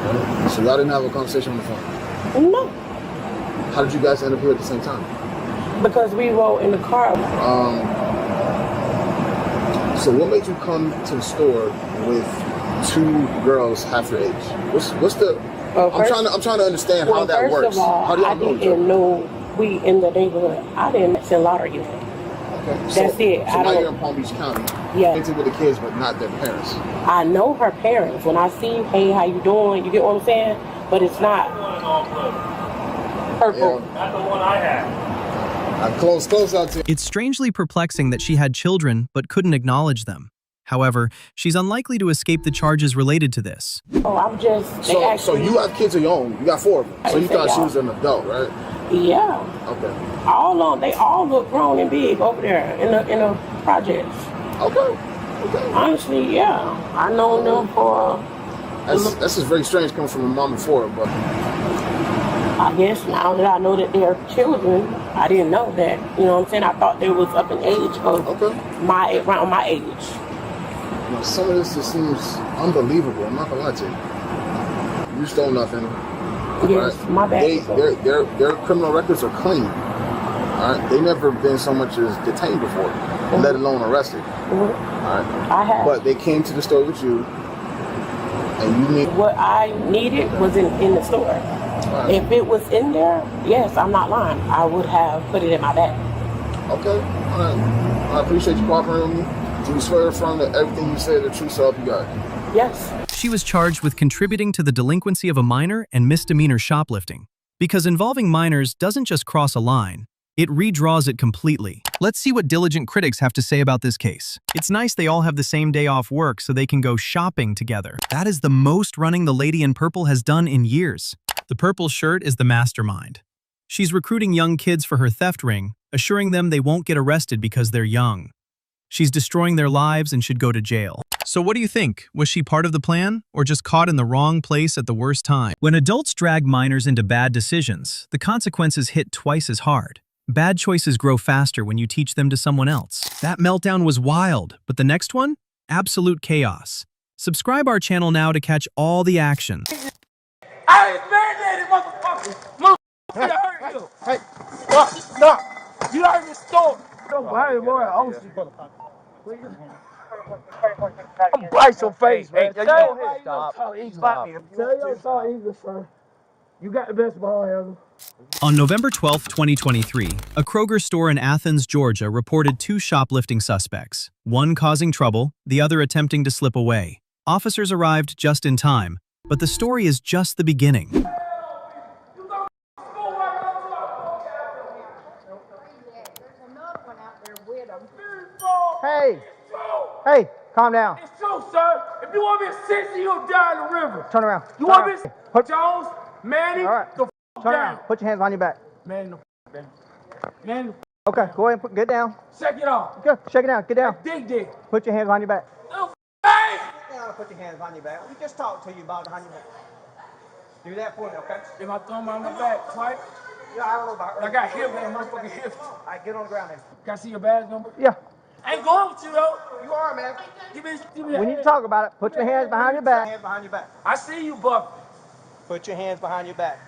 Okay. So y'all didn't have a conversation on the phone? No. How did you guys end up here at the same time? Because we rode in the car. So what made you come to the store with 2 girls half your age? What's the? I'm trying to understand how that works. First of all, how do I didn't know we in the neighborhood. I didn't see Lauderhill. Okay. That's it. So now you're in Palm Beach County. Yeah. Into with the kids, but not their parents. I know her parents. When I see, hey, how you doing? You get what I'm saying? But it's not purple. Yeah. Not the one I had. Close out to. It's strangely perplexing that she had children but couldn't acknowledge them. However, she's unlikely to escape the charges related to this. Oh, I'm just. So you have kids of your own. You got 4 of them. So you thought she was an adult, right? Yeah. Okay. They all look grown and big over there in the projects. Okay. Honestly, yeah. I know them for. That's just very strange coming from a mom of 4, but. I guess now that I know that they're children, I didn't know that. You know what I'm saying? I thought they was up in age of around my age. You know, some of this just seems unbelievable. I'm not gonna lie to you. You stole nothing. Yes, right? my bad. Their criminal records are clean. All right, they never been so much as detained before, let alone arrested. All right, I have. But they came to the store with you, and you need what I needed was in the store. Right. If it was in there, yes, I'm not lying. I would have put it in my bag. Okay, all right. I appreciate you cooperating with me. Do you swear from that everything you say is the true self you got? Yes. She was charged with contributing to the delinquency of a minor and misdemeanor shoplifting. Because involving minors doesn't just cross a line, it redraws it completely. Let's see what diligent critics have to say about this case. It's nice they all have the same day off work so they can go shopping together. That is the most running the lady in purple has done in years. The purple shirt is the mastermind. She's recruiting young kids for her theft ring, assuring them they won't get arrested because they're young. She's destroying their lives and should go to jail. So what do you think? Was she part of the plan, or just caught in the wrong place at the worst time? When adults drag minors into bad decisions, the consequences hit twice as hard. Bad choices grow faster when you teach them to someone else. That meltdown was wild, but the next one? Absolute chaos. Subscribe our channel now to catch all the action. I ain't mandated, motherfucker. Motherfucker, I hurt you. Hey, stop. You heard this story. Hey, boy, I'm bright your face, man. Stop. Tell your thought easy, sir. You got the best ball handle. On November 12, 2023, a Kroger store in Athens, Georgia reported 2 shoplifting suspects, one causing trouble, the other attempting to slip away. Officers arrived just in time, but the story is just the beginning. Hey, calm down. It's true, sir. If you want me to six, you'll die in the river. Turn around. You want me to Jones, Manny, All right. the Turn down. around. Put your hands on your back. Man, the man, Okay, go ahead and get down. check it off. Good. Shake it down. Get down. Dig. Put your hands on your back. Hey! Get down and put your hands on your back. We just talked to you about behind your back. Do that for me, okay? If I throw him on my back twice, Yeah, I don't know about I got hit with a motherfucking hip. All right, get on the ground then. Can I see your badge number? Yeah. I ain't going with you, though. You are, man. Give me We need to talk about it. Put your hands behind your back. Hands behind your back. I see you, Buck. Put your hands behind your back.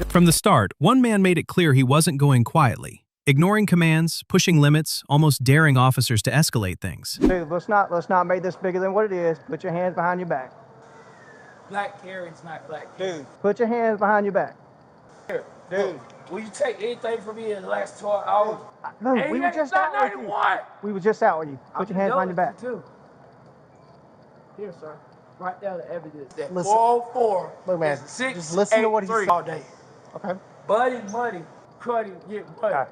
From the start, one man made it clear he wasn't going quietly, ignoring commands, pushing limits, almost daring officers to escalate things. Dude, let's not make this bigger than what it is. Put your hands behind your back. Black Karen's not black. Dude, put your hands behind your back. Here, dude. Will you take anything from me in the last 12 hours? No, we were just out with you. We were just out with you. Put your hands behind your back. Too. Here, sir. Write down the evidence. That Listen. 404. Look, man, is 6, just listen to what he 8, 3 said. all day. Okay. Buddy, money. Cruddy, get money. All right.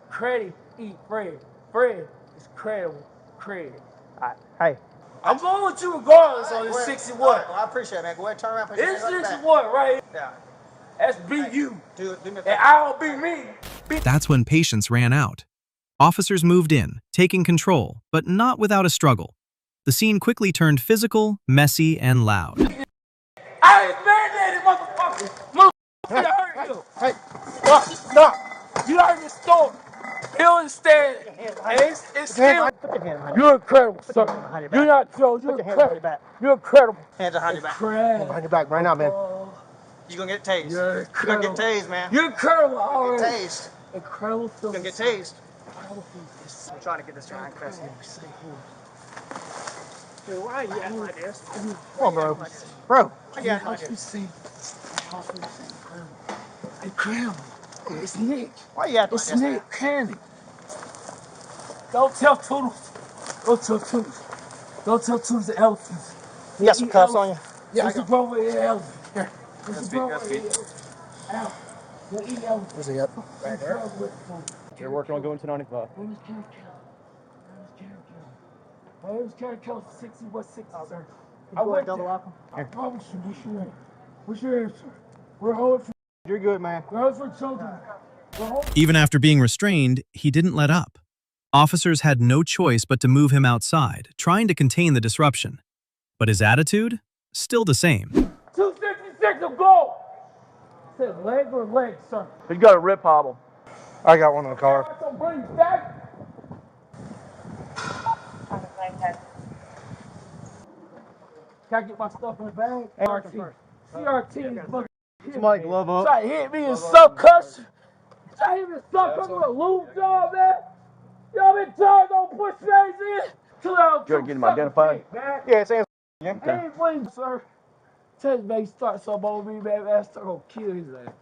Credit, eat bread. Bread is credible. Credit. All right. Hey. I'm going with you regardless on this 61. Well, I appreciate it, man. Go ahead, turn around. Put your This hands on your back. 61 right here. Yeah. That's be you. Do me a And favor. I'll be me. That's when patience ran out. Officers moved in, taking control, but not without a struggle. The scene quickly turned physical, messy, and loud. I ain't mandated, motherfucker. Motherfucker, I hurt you. Hey. Stop. You heard this story. He'll understand. It's still. You're incredible, sir. You're not Joe. You're incredible. You're incredible. Hands behind your back. Incredible. Behind your back right now, man. You're gonna get tased. You're gonna get tased, man. You're incredible. You're All gonna right. get tased. Incredible. You're gonna get tased. I'm trying to get this guy in custody. Dude, why are you acting like this? Come on, bro. Bro, why you acting like You this? see, incredible. It's Nick. Why you acting like It's this? Nick Candy. Don't tell Toodles. Don't tell Toodles. Don't tell Toodles the elephants. You got some cuffs on you? Yeah, it's a brother eat elephant. Here. That's good. Where's he at? Right there. They're working on going to 95. My name's Karen Kelly, 60, what 60, sir? I went double lock him. I promise you, what's your answer? We're holding for... You're good, man. We're holding for children. We're holding... Even after being restrained, he didn't let up. Officers had no choice but to move him outside, trying to contain the disruption. But his attitude? Still the same. 266 of gold! Says leg or leg, sir? You got a rip hobble. I got one in the car. Don't bring it back. Can I get my stuff in the bag? CRT is fucking. Somebody glove up. Try to hit me in some cuss. Try to hit me in some cuss with a lube job, man. Y'all been tired, don't push things in. Chill out. You gotta get him identified? Yeah, it's answer. Hey, please, sir. Tell his man start something on me, man. That's gonna kill his ass.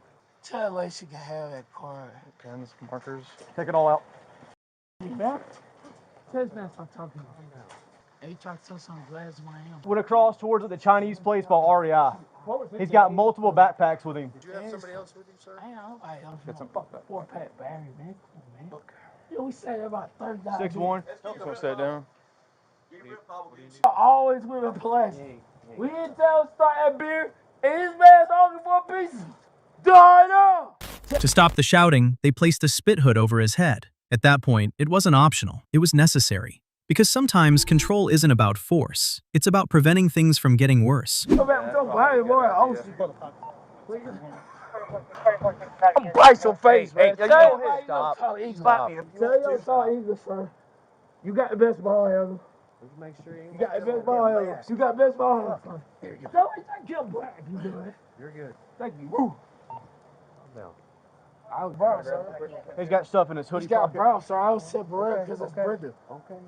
Tell her she can have that car. Pens, markers. Take it all out. Man, tell his man stop talking to me now. And he tried to tell some glass of my hand. Went across towards the Chinese place by REI. He's got multiple backpacks with him. Did you have somebody else with him, sir? I don't know. It's a 4-pack battery, man. Come on, man. Yeah, we sat there about 30 days. 6'1". Just gonna sit down. I always with a plastic. We didn't tell him to start that beer, and his man's asking for a piece. Die now! To stop the shouting, they placed a spit hood over his head. At that point, it wasn't optional, it was necessary. Because sometimes control isn't about force, it's about preventing things from getting worse. I'm bite your face, man. Tell him stop. Tell your stop easy, sir. You got the best ball handle. Make sure you got the best ball handle. You got the best ball handle. There you go. Thank you, black. You do it. You're good. Thank you. Woo. I was brown, sir. He's got stuff in his hoodie. He's got brown, sir. I was separated because it's Brenda. Okay.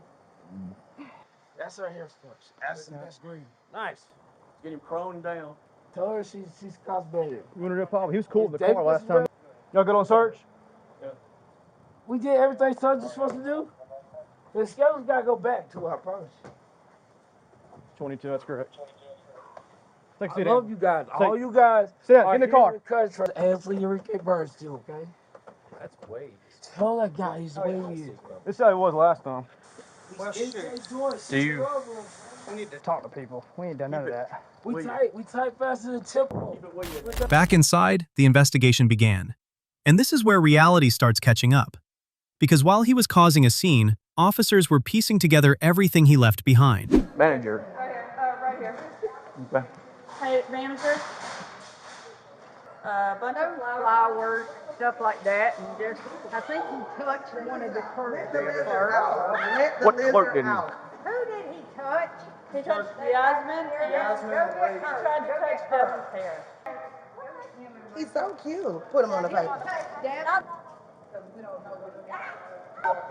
That's her hair stuff. That's green. Nice. Get him prone down. Tell her she's cosmetic. You want to do a problem? He was cool with the car last time. Y'all good on search? Yeah. We did everything Sons is supposed to do. The scales got to go back to our promise. 22, that's correct. I love you guys. All you guys. Sit down, get in the car. Anthony Enrique Burns too, okay? That's way. Tell that guy he's way easy. This is how it was last time. Do you? We need to talk to people. We ain't done none of that. We type faster than Temple. Back inside, the investigation began. And this is where reality starts catching up. Because while he was causing a scene, officers were piecing together everything he left behind. Manager. Right here. Okay. Hey, manager. Bunch of flowers, stuff like that, and just, I think he touched one of the clerks there first. What clerk did he? Who did he touch? He touched Yasmin. He tried to touch Devin's hair. He's so cute. Put him on the paper.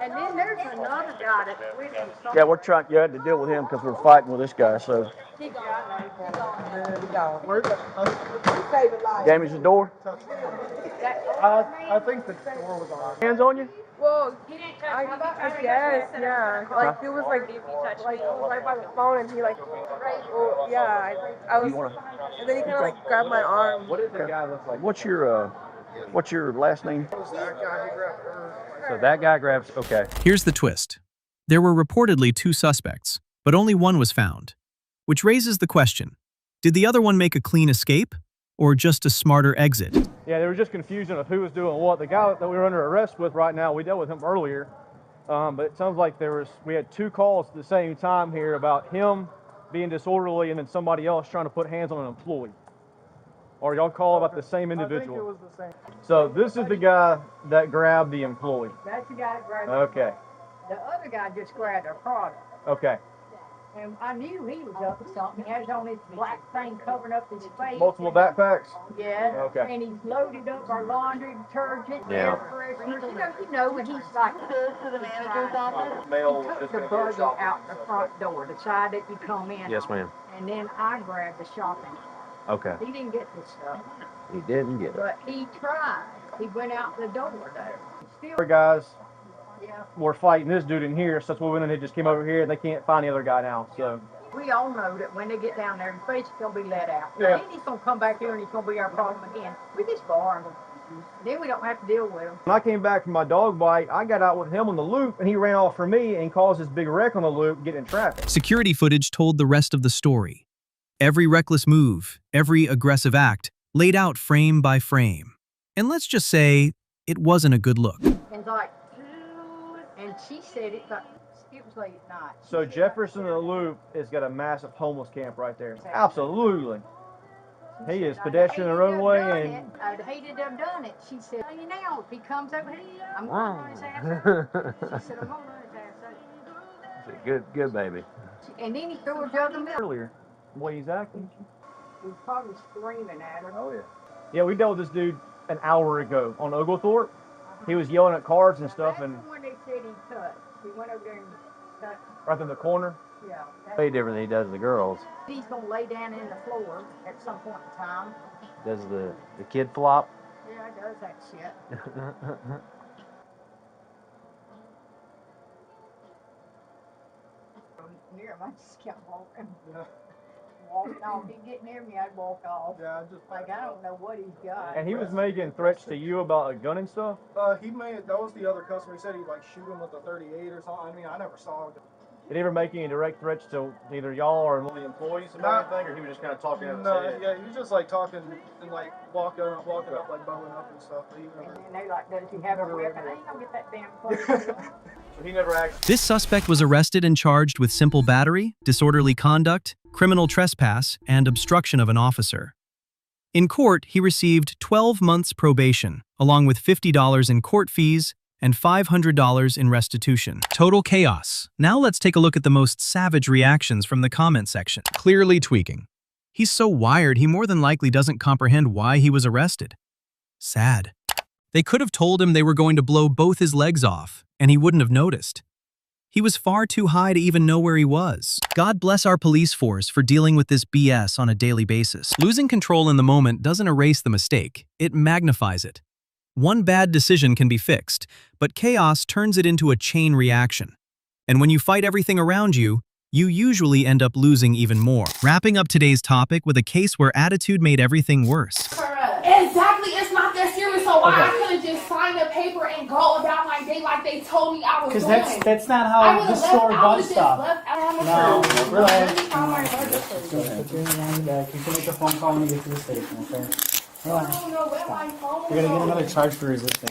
And then there's another guy that's with him. Yeah, we're trying. You had to deal with him because we're fighting with this guy. So. Damage the door. I think the door was on. Hands on you? Well, I guess, yeah. Like, it was like, it was right by the phone, and he like, well, yeah, I was, and then he kind of like grabbed my arm. What did the guy look like? What's your last name? So that guy grabs, okay. Here's the twist. There were reportedly 2 suspects, but only one was found. Which raises the question, did the other one make a clean escape, or just a smarter exit? Yeah, there was just confusion of who was doing what. The guy that we were under arrest with right now, we dealt with him earlier, but it sounds like we had 2 calls at the same time here about him being disorderly and then somebody else trying to put hands on an employee. Or y'all call about the same individual? I think it was the same. So this is the guy that grabbed the employee. That's the guy that grabbed Okay. the other guy just grabbed our product. Okay. And I knew he was up to something. He had on his black thing covering up his face. Multiple backpacks? Yeah. Okay. And he's loaded up our laundry detergent, Yeah. air fresheners. You know, and he's like, to the manager's office. Mail He took just the been to your buggy shop. out the front door, the side that you come in. Yes, on. ma'am. And then I grabbed the shopping. Okay. He didn't get this stuff, He didn't get it. but he tried. He went out the door there. Still, Other guys yeah. were fighting this dude in here, so that's why we went in and just came over here, and they can't find the other guy now, so. We all know that when they get down there, the face is going to be let out. Yeah. Then he's going to come back here and he's going to be our problem again. We just bar him. Then we don't have to deal with him. When I came back from my dog bite, I got out with him on the loop, and he ran off for me and caused this big wreck on the loop, getting in traffic. Security footage told the rest of the story. Every reckless move, every aggressive act, laid out frame by frame. And let's just say, it wasn't a good look. And like, and she said it was late at night. So Jefferson in the Loop has got a massive homeless camp right there. Absolutely. He is pedestrian the roadway and. I'd hated to have done it. She said, you know, if he comes over here, I'm going to run his ass out. She said, I'm going to run his ass out. Good baby. And then he threw a jug of milk. Earlier, the way he's acting. He was probably screaming at her. Oh, yeah. Yeah, we dealt with this dude an hour ago on Oglethorpe. He was yelling at cars and stuff, and That's the one they said he touched. He went over there and touched. right in the corner. Yeah. Way different than he does the girls. He's gonna lay down in the floor at some point in time. Does the kid flop? Yeah, he does that shit. Near him, I just kept walking. Walking off. He'd get near me, I'd walk off. Yeah, like I don't know what he's got. And he was making threats to you about a gun and stuff? He made, that was the other customer. He said he'd like shoot him with a 38 or something. I mean, I never saw it. Did he ever make any direct threats to either y'all or the employees about anything, or he was just kind of talking out of his head? Yeah, he was just like talking and like walking up, like bowing up and stuff. But And they like, does he have a weapon? I ain't gonna get that damn phone. He never actually. This suspect was arrested and charged with simple battery, disorderly conduct, criminal trespass, and obstruction of an officer. In court, he received 12 months probation, along with $50 in court fees and $500 in restitution. Total chaos. Now let's take a look at the most savage reactions from the comment section. Clearly tweaking. He's so wired he more than likely doesn't comprehend why he was arrested. Sad. They could have told him they were going to blow both his legs off, and he wouldn't have noticed. He was far too high to even know where he was. God bless our police force for dealing with this BS on a daily basis. Losing control in the moment doesn't erase the mistake, it magnifies it. One bad decision can be fixed, but chaos turns it into a chain reaction. And when you fight everything around you, you usually end up losing even more. Wrapping up today's topic with a case where attitude made everything worse. Exactly, it's not that serious, so why I couldn't just sign the paper and go about my day like they told me I was doing? Because that's not how the store does stuff. No, relax. You can make a phone call when you get to the station, okay? Relax. You're gonna get another charge for resisting.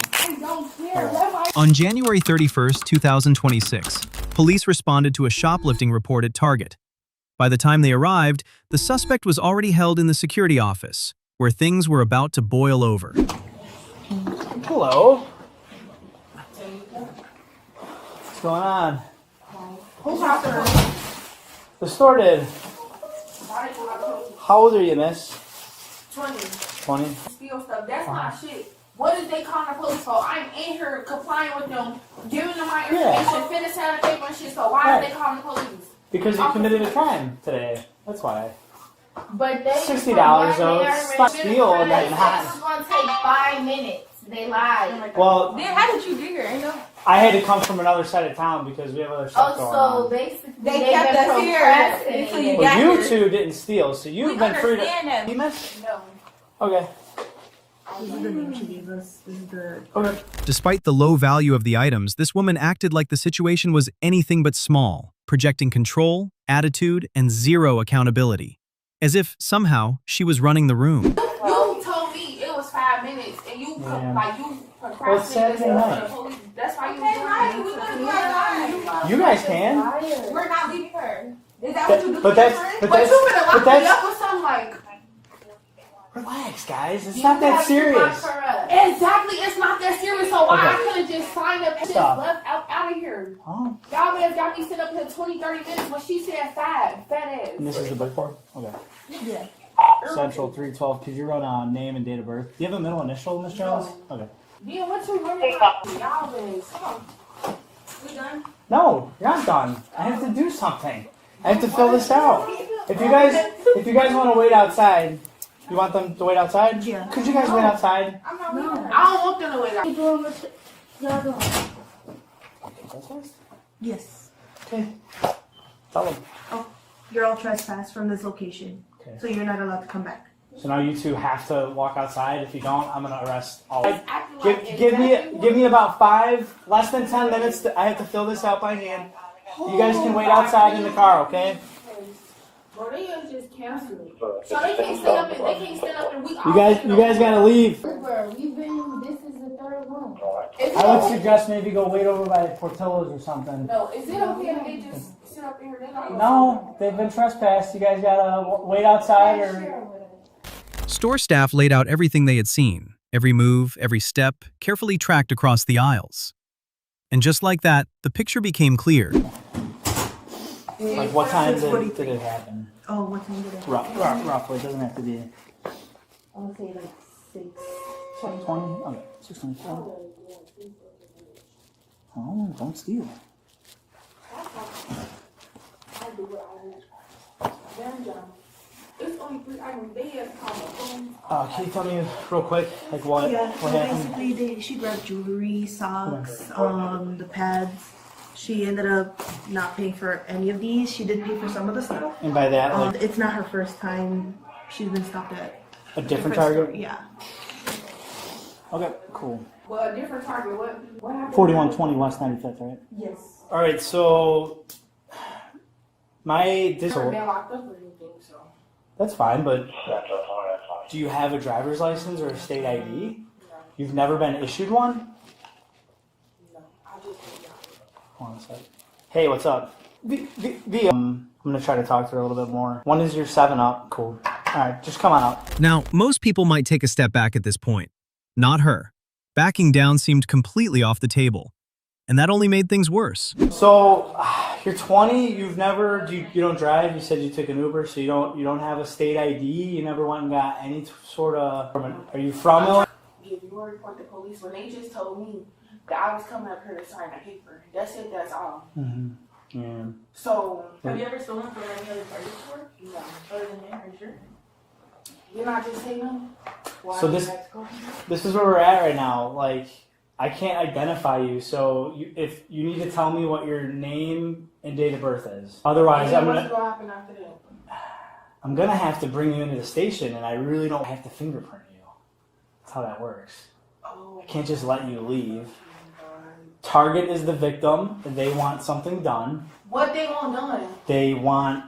On January 31st, 2026, police responded to a shoplifting report at Target. By the time they arrived, the suspect was already held in the security office, where things were about to boil over. Hello. What's going on? Who's out there? The store did. How old are you, miss? 20. 20. Steal stuff. That's my shit. What is they calling the police for? I'm in here complying with them, giving them my information, finishing the paper and shit. So why are they calling the police? Because you committed a crime today. That's why. But they $60 though. It's not steal and then not. It's gonna take 5 minutes. They lied. Well, then how did you get here? Ain't no. I had to come from another side of town because we have other stuff going on. So basically they kept us here until you got Well, you here. two didn't steal, so you've been free to. Them. You missed? No. Okay. This is the name she gave us. This is the. Okay. Despite the low value of the items, this woman acted like the situation was anything but small, projecting control, attitude, and zero accountability. As if, somehow, she was running the room. You told me it was 5 minutes, and you Well, it's Saturday night. That's why You guys can. We're not leaving her. Is that But- what you do? but that's- but but that's- you gonna lock but me that's- up with something like. Relax, guys. It's You not that have to serious. lock her up. Exactly, it's not that serious. So why Okay. I couldn't just sign the paper Stop. left out of here? Oh. Y'all may have got me sit up here 20, 30 minutes when she said 5. Fat ass. And this is the book for? Okay. Yeah. Central 312. Could you run name and date of birth? Do you have a middle initial, Miss Jones? Okay. Yeah, what you running about? Y'all is. Come on. We done? No, you're not done. I have to do something. I have to fill this out. If you guys want to wait outside, you want them to wait outside? Yeah. Could you guys wait outside? I'm not waiting. I don't want them to wait out. Yes. Okay. Tell them. Oh, you're all trespassed from this location. Okay. So you're not allowed to come back. So now you two have to walk outside. If you don't, I'm gonna arrest all of you. Give me about 5, less than 10 minutes. I have to fill this out by hand. You guys can wait outside in the car, okay? Bro, they just canceled it. So they can't stand up and we You guys gotta leave. Bro, we've been, this is the 3rd one. I would suggest maybe go wait over by Portillo's or something. No, is it okay if they just sit up here? No, they've been trespassed. You guys gotta wait outside or. Store staff laid out everything they had seen, every move, every step, carefully tracked across the aisles. And just like that, the picture became clear. Like what time did it happen? Oh, what time did it happen? Roughly, it doesn't have to be. I would say like 6:20. 20? Okay, 6:24. Oh, don't steal. It's only 3 items. They have Can you tell me real quick, like what happened? Basically, she grabbed jewelry, socks, the pads. She ended up not paying for any of these. She did pay for some of the stuff. And by that, like, it's not her first time. She's been stopped at a different Target? Store. Yeah. Okay, cool. Well, a different Target. What happened? 4120 West 95th, right? Yes. All right, so Never been locked up or anything, so. that's fine, but do you have a driver's license or a state ID? You've never been issued one? Hold on a sec. Hey, what's up? I'm gonna try to talk to her a little bit more. When is your 7-Up? Cool. All right, just come on out. Now, most people might take a step back at this point. Not her. Backing down seemed completely off the table. And that only made things worse. So, you're 20. You've never you don't drive. You said you took an Uber, so you don't have a state ID. You never went and got any sort of. Are you from Illinois? If you were report the police when they just told me that I was coming up here to sign a paper. That's it. That's all. Mm-hmm. Yeah. So. Have you ever stolen from any other Target store? No. Other than there, are you sure? You're not just saying no? Why So this is where we're at right now. Like, I can't identify you, so if you need to tell me what your name and date of birth is. Otherwise, what's going to happen after that? I'm gonna have to bring you into the station, and I really don't have to fingerprint you. That's how that works. Oh. I can't just let you leave. Target is the victim, and they want something done. What they want done? They want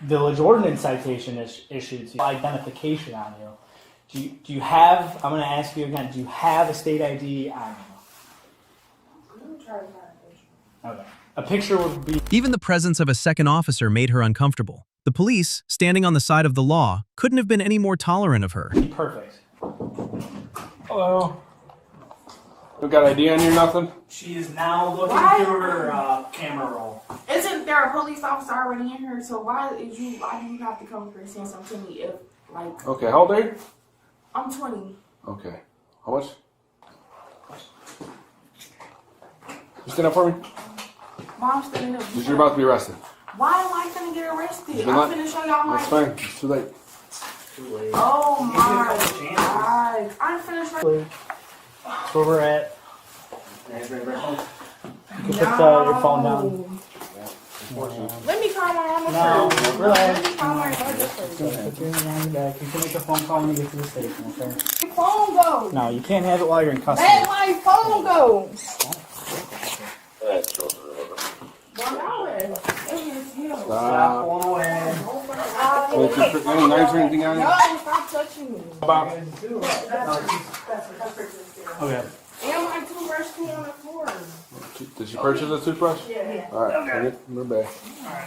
village ordinance citation issued, so identification on you. Do you have, I'm going to ask you again, do you have a state ID on you? Okay. A picture would be... Even the presence of a second officer made her uncomfortable. The police, standing on the side of the law, couldn't have been any more tolerant of her. Perfect. Hello. You got ID on you or nothing? She is now looking through her camera roll. Isn't there a police officer already in here? So why do you have to come here and say something to me if, like... Okay, how old are you? I'm 20. Okay. How much? You stand up for me? Mom's standing up. Because you're about to be arrested. Why am I gonna get arrested? I'm gonna show y'all my... That's fine. It's too late. Too late. Oh my God. I'm finished. That's where we're at. You can put your phone down. Let me call my mama No, first. relax. Let me call my mother first. Put your hand on your back. You can make a phone call when you get to the station, okay? My phone go. No, you can't have it while you're in custody. Let my phone go. Stop pulling away. Any knives or anything on you? No, stop touching me. Okay. And my toothbrush too on the floor. Did you purchase a toothbrush? Yeah. Alright, bring it in the bag.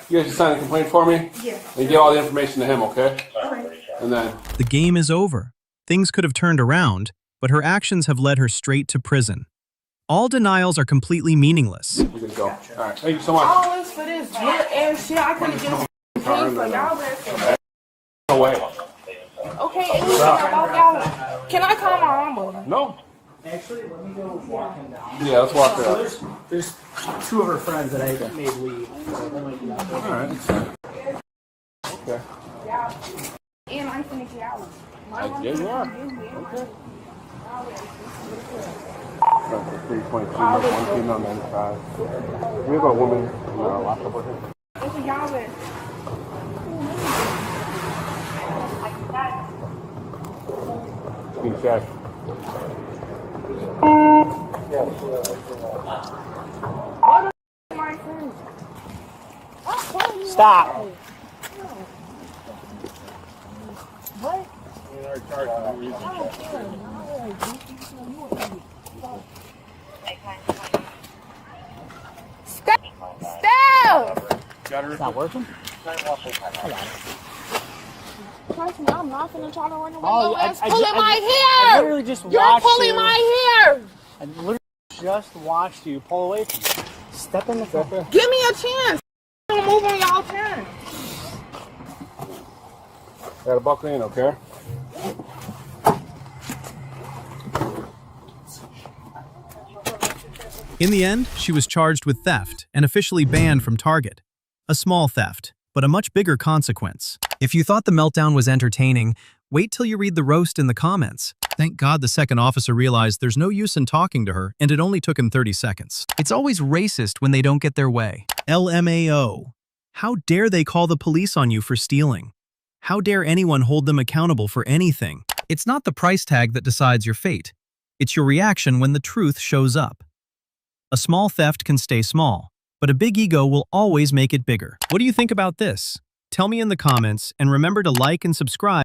You guys just sign a complaint for me? Yeah. And give all the information to him, okay? Okay. And then... The game is over. Things could have turned around, but her actions have led her straight to prison. All denials are completely meaninless. We can go. Alright, thank you so much. All this for this good ass shit. I could have just paid for y'all that. No way. Okay, anything about y'all. Can I call my mama? No. Actually, let me go walk him down. Yeah, let's walk her So out. there's two of her friends that I made leave. So they might be out there. Alright. Okay. And I'm finna get out. Yeah, you are. Okay. 322, one female, 95. We have a woman locked up with him. What's the y'all with? Being checked. What the my friend? Stop. What? Stop! It's not working? Trust me, I'm not finna try to run away. Oh, Your ass I pulling my hair! I literally just You're watched pulling you. my hair! I literally just watched you pull away from me. Step in the front. Give me a chance! move on y'all turn. Gotta buckle in, okay? In the end, she was charged with theft and officially banned from Target. A small theft, but a much bigger consequence. If you thought the meltdown was entertaining, wait till you read the roast in the comments. Thank God the second officer realized there's no use in talking to her, and it only took him 30 seconds. It's always racist when they don't get their way. LMAO. How dare they call the police on you for stealing? How dare anyone hold them accountable for anything? It's not the price tag that decides your fate. It's your reaction when the truth shows up. A small theft can stay small, but a big ego will always make it bigger. What do you think about this? Tell me in the comments, and remember to like and subscribe.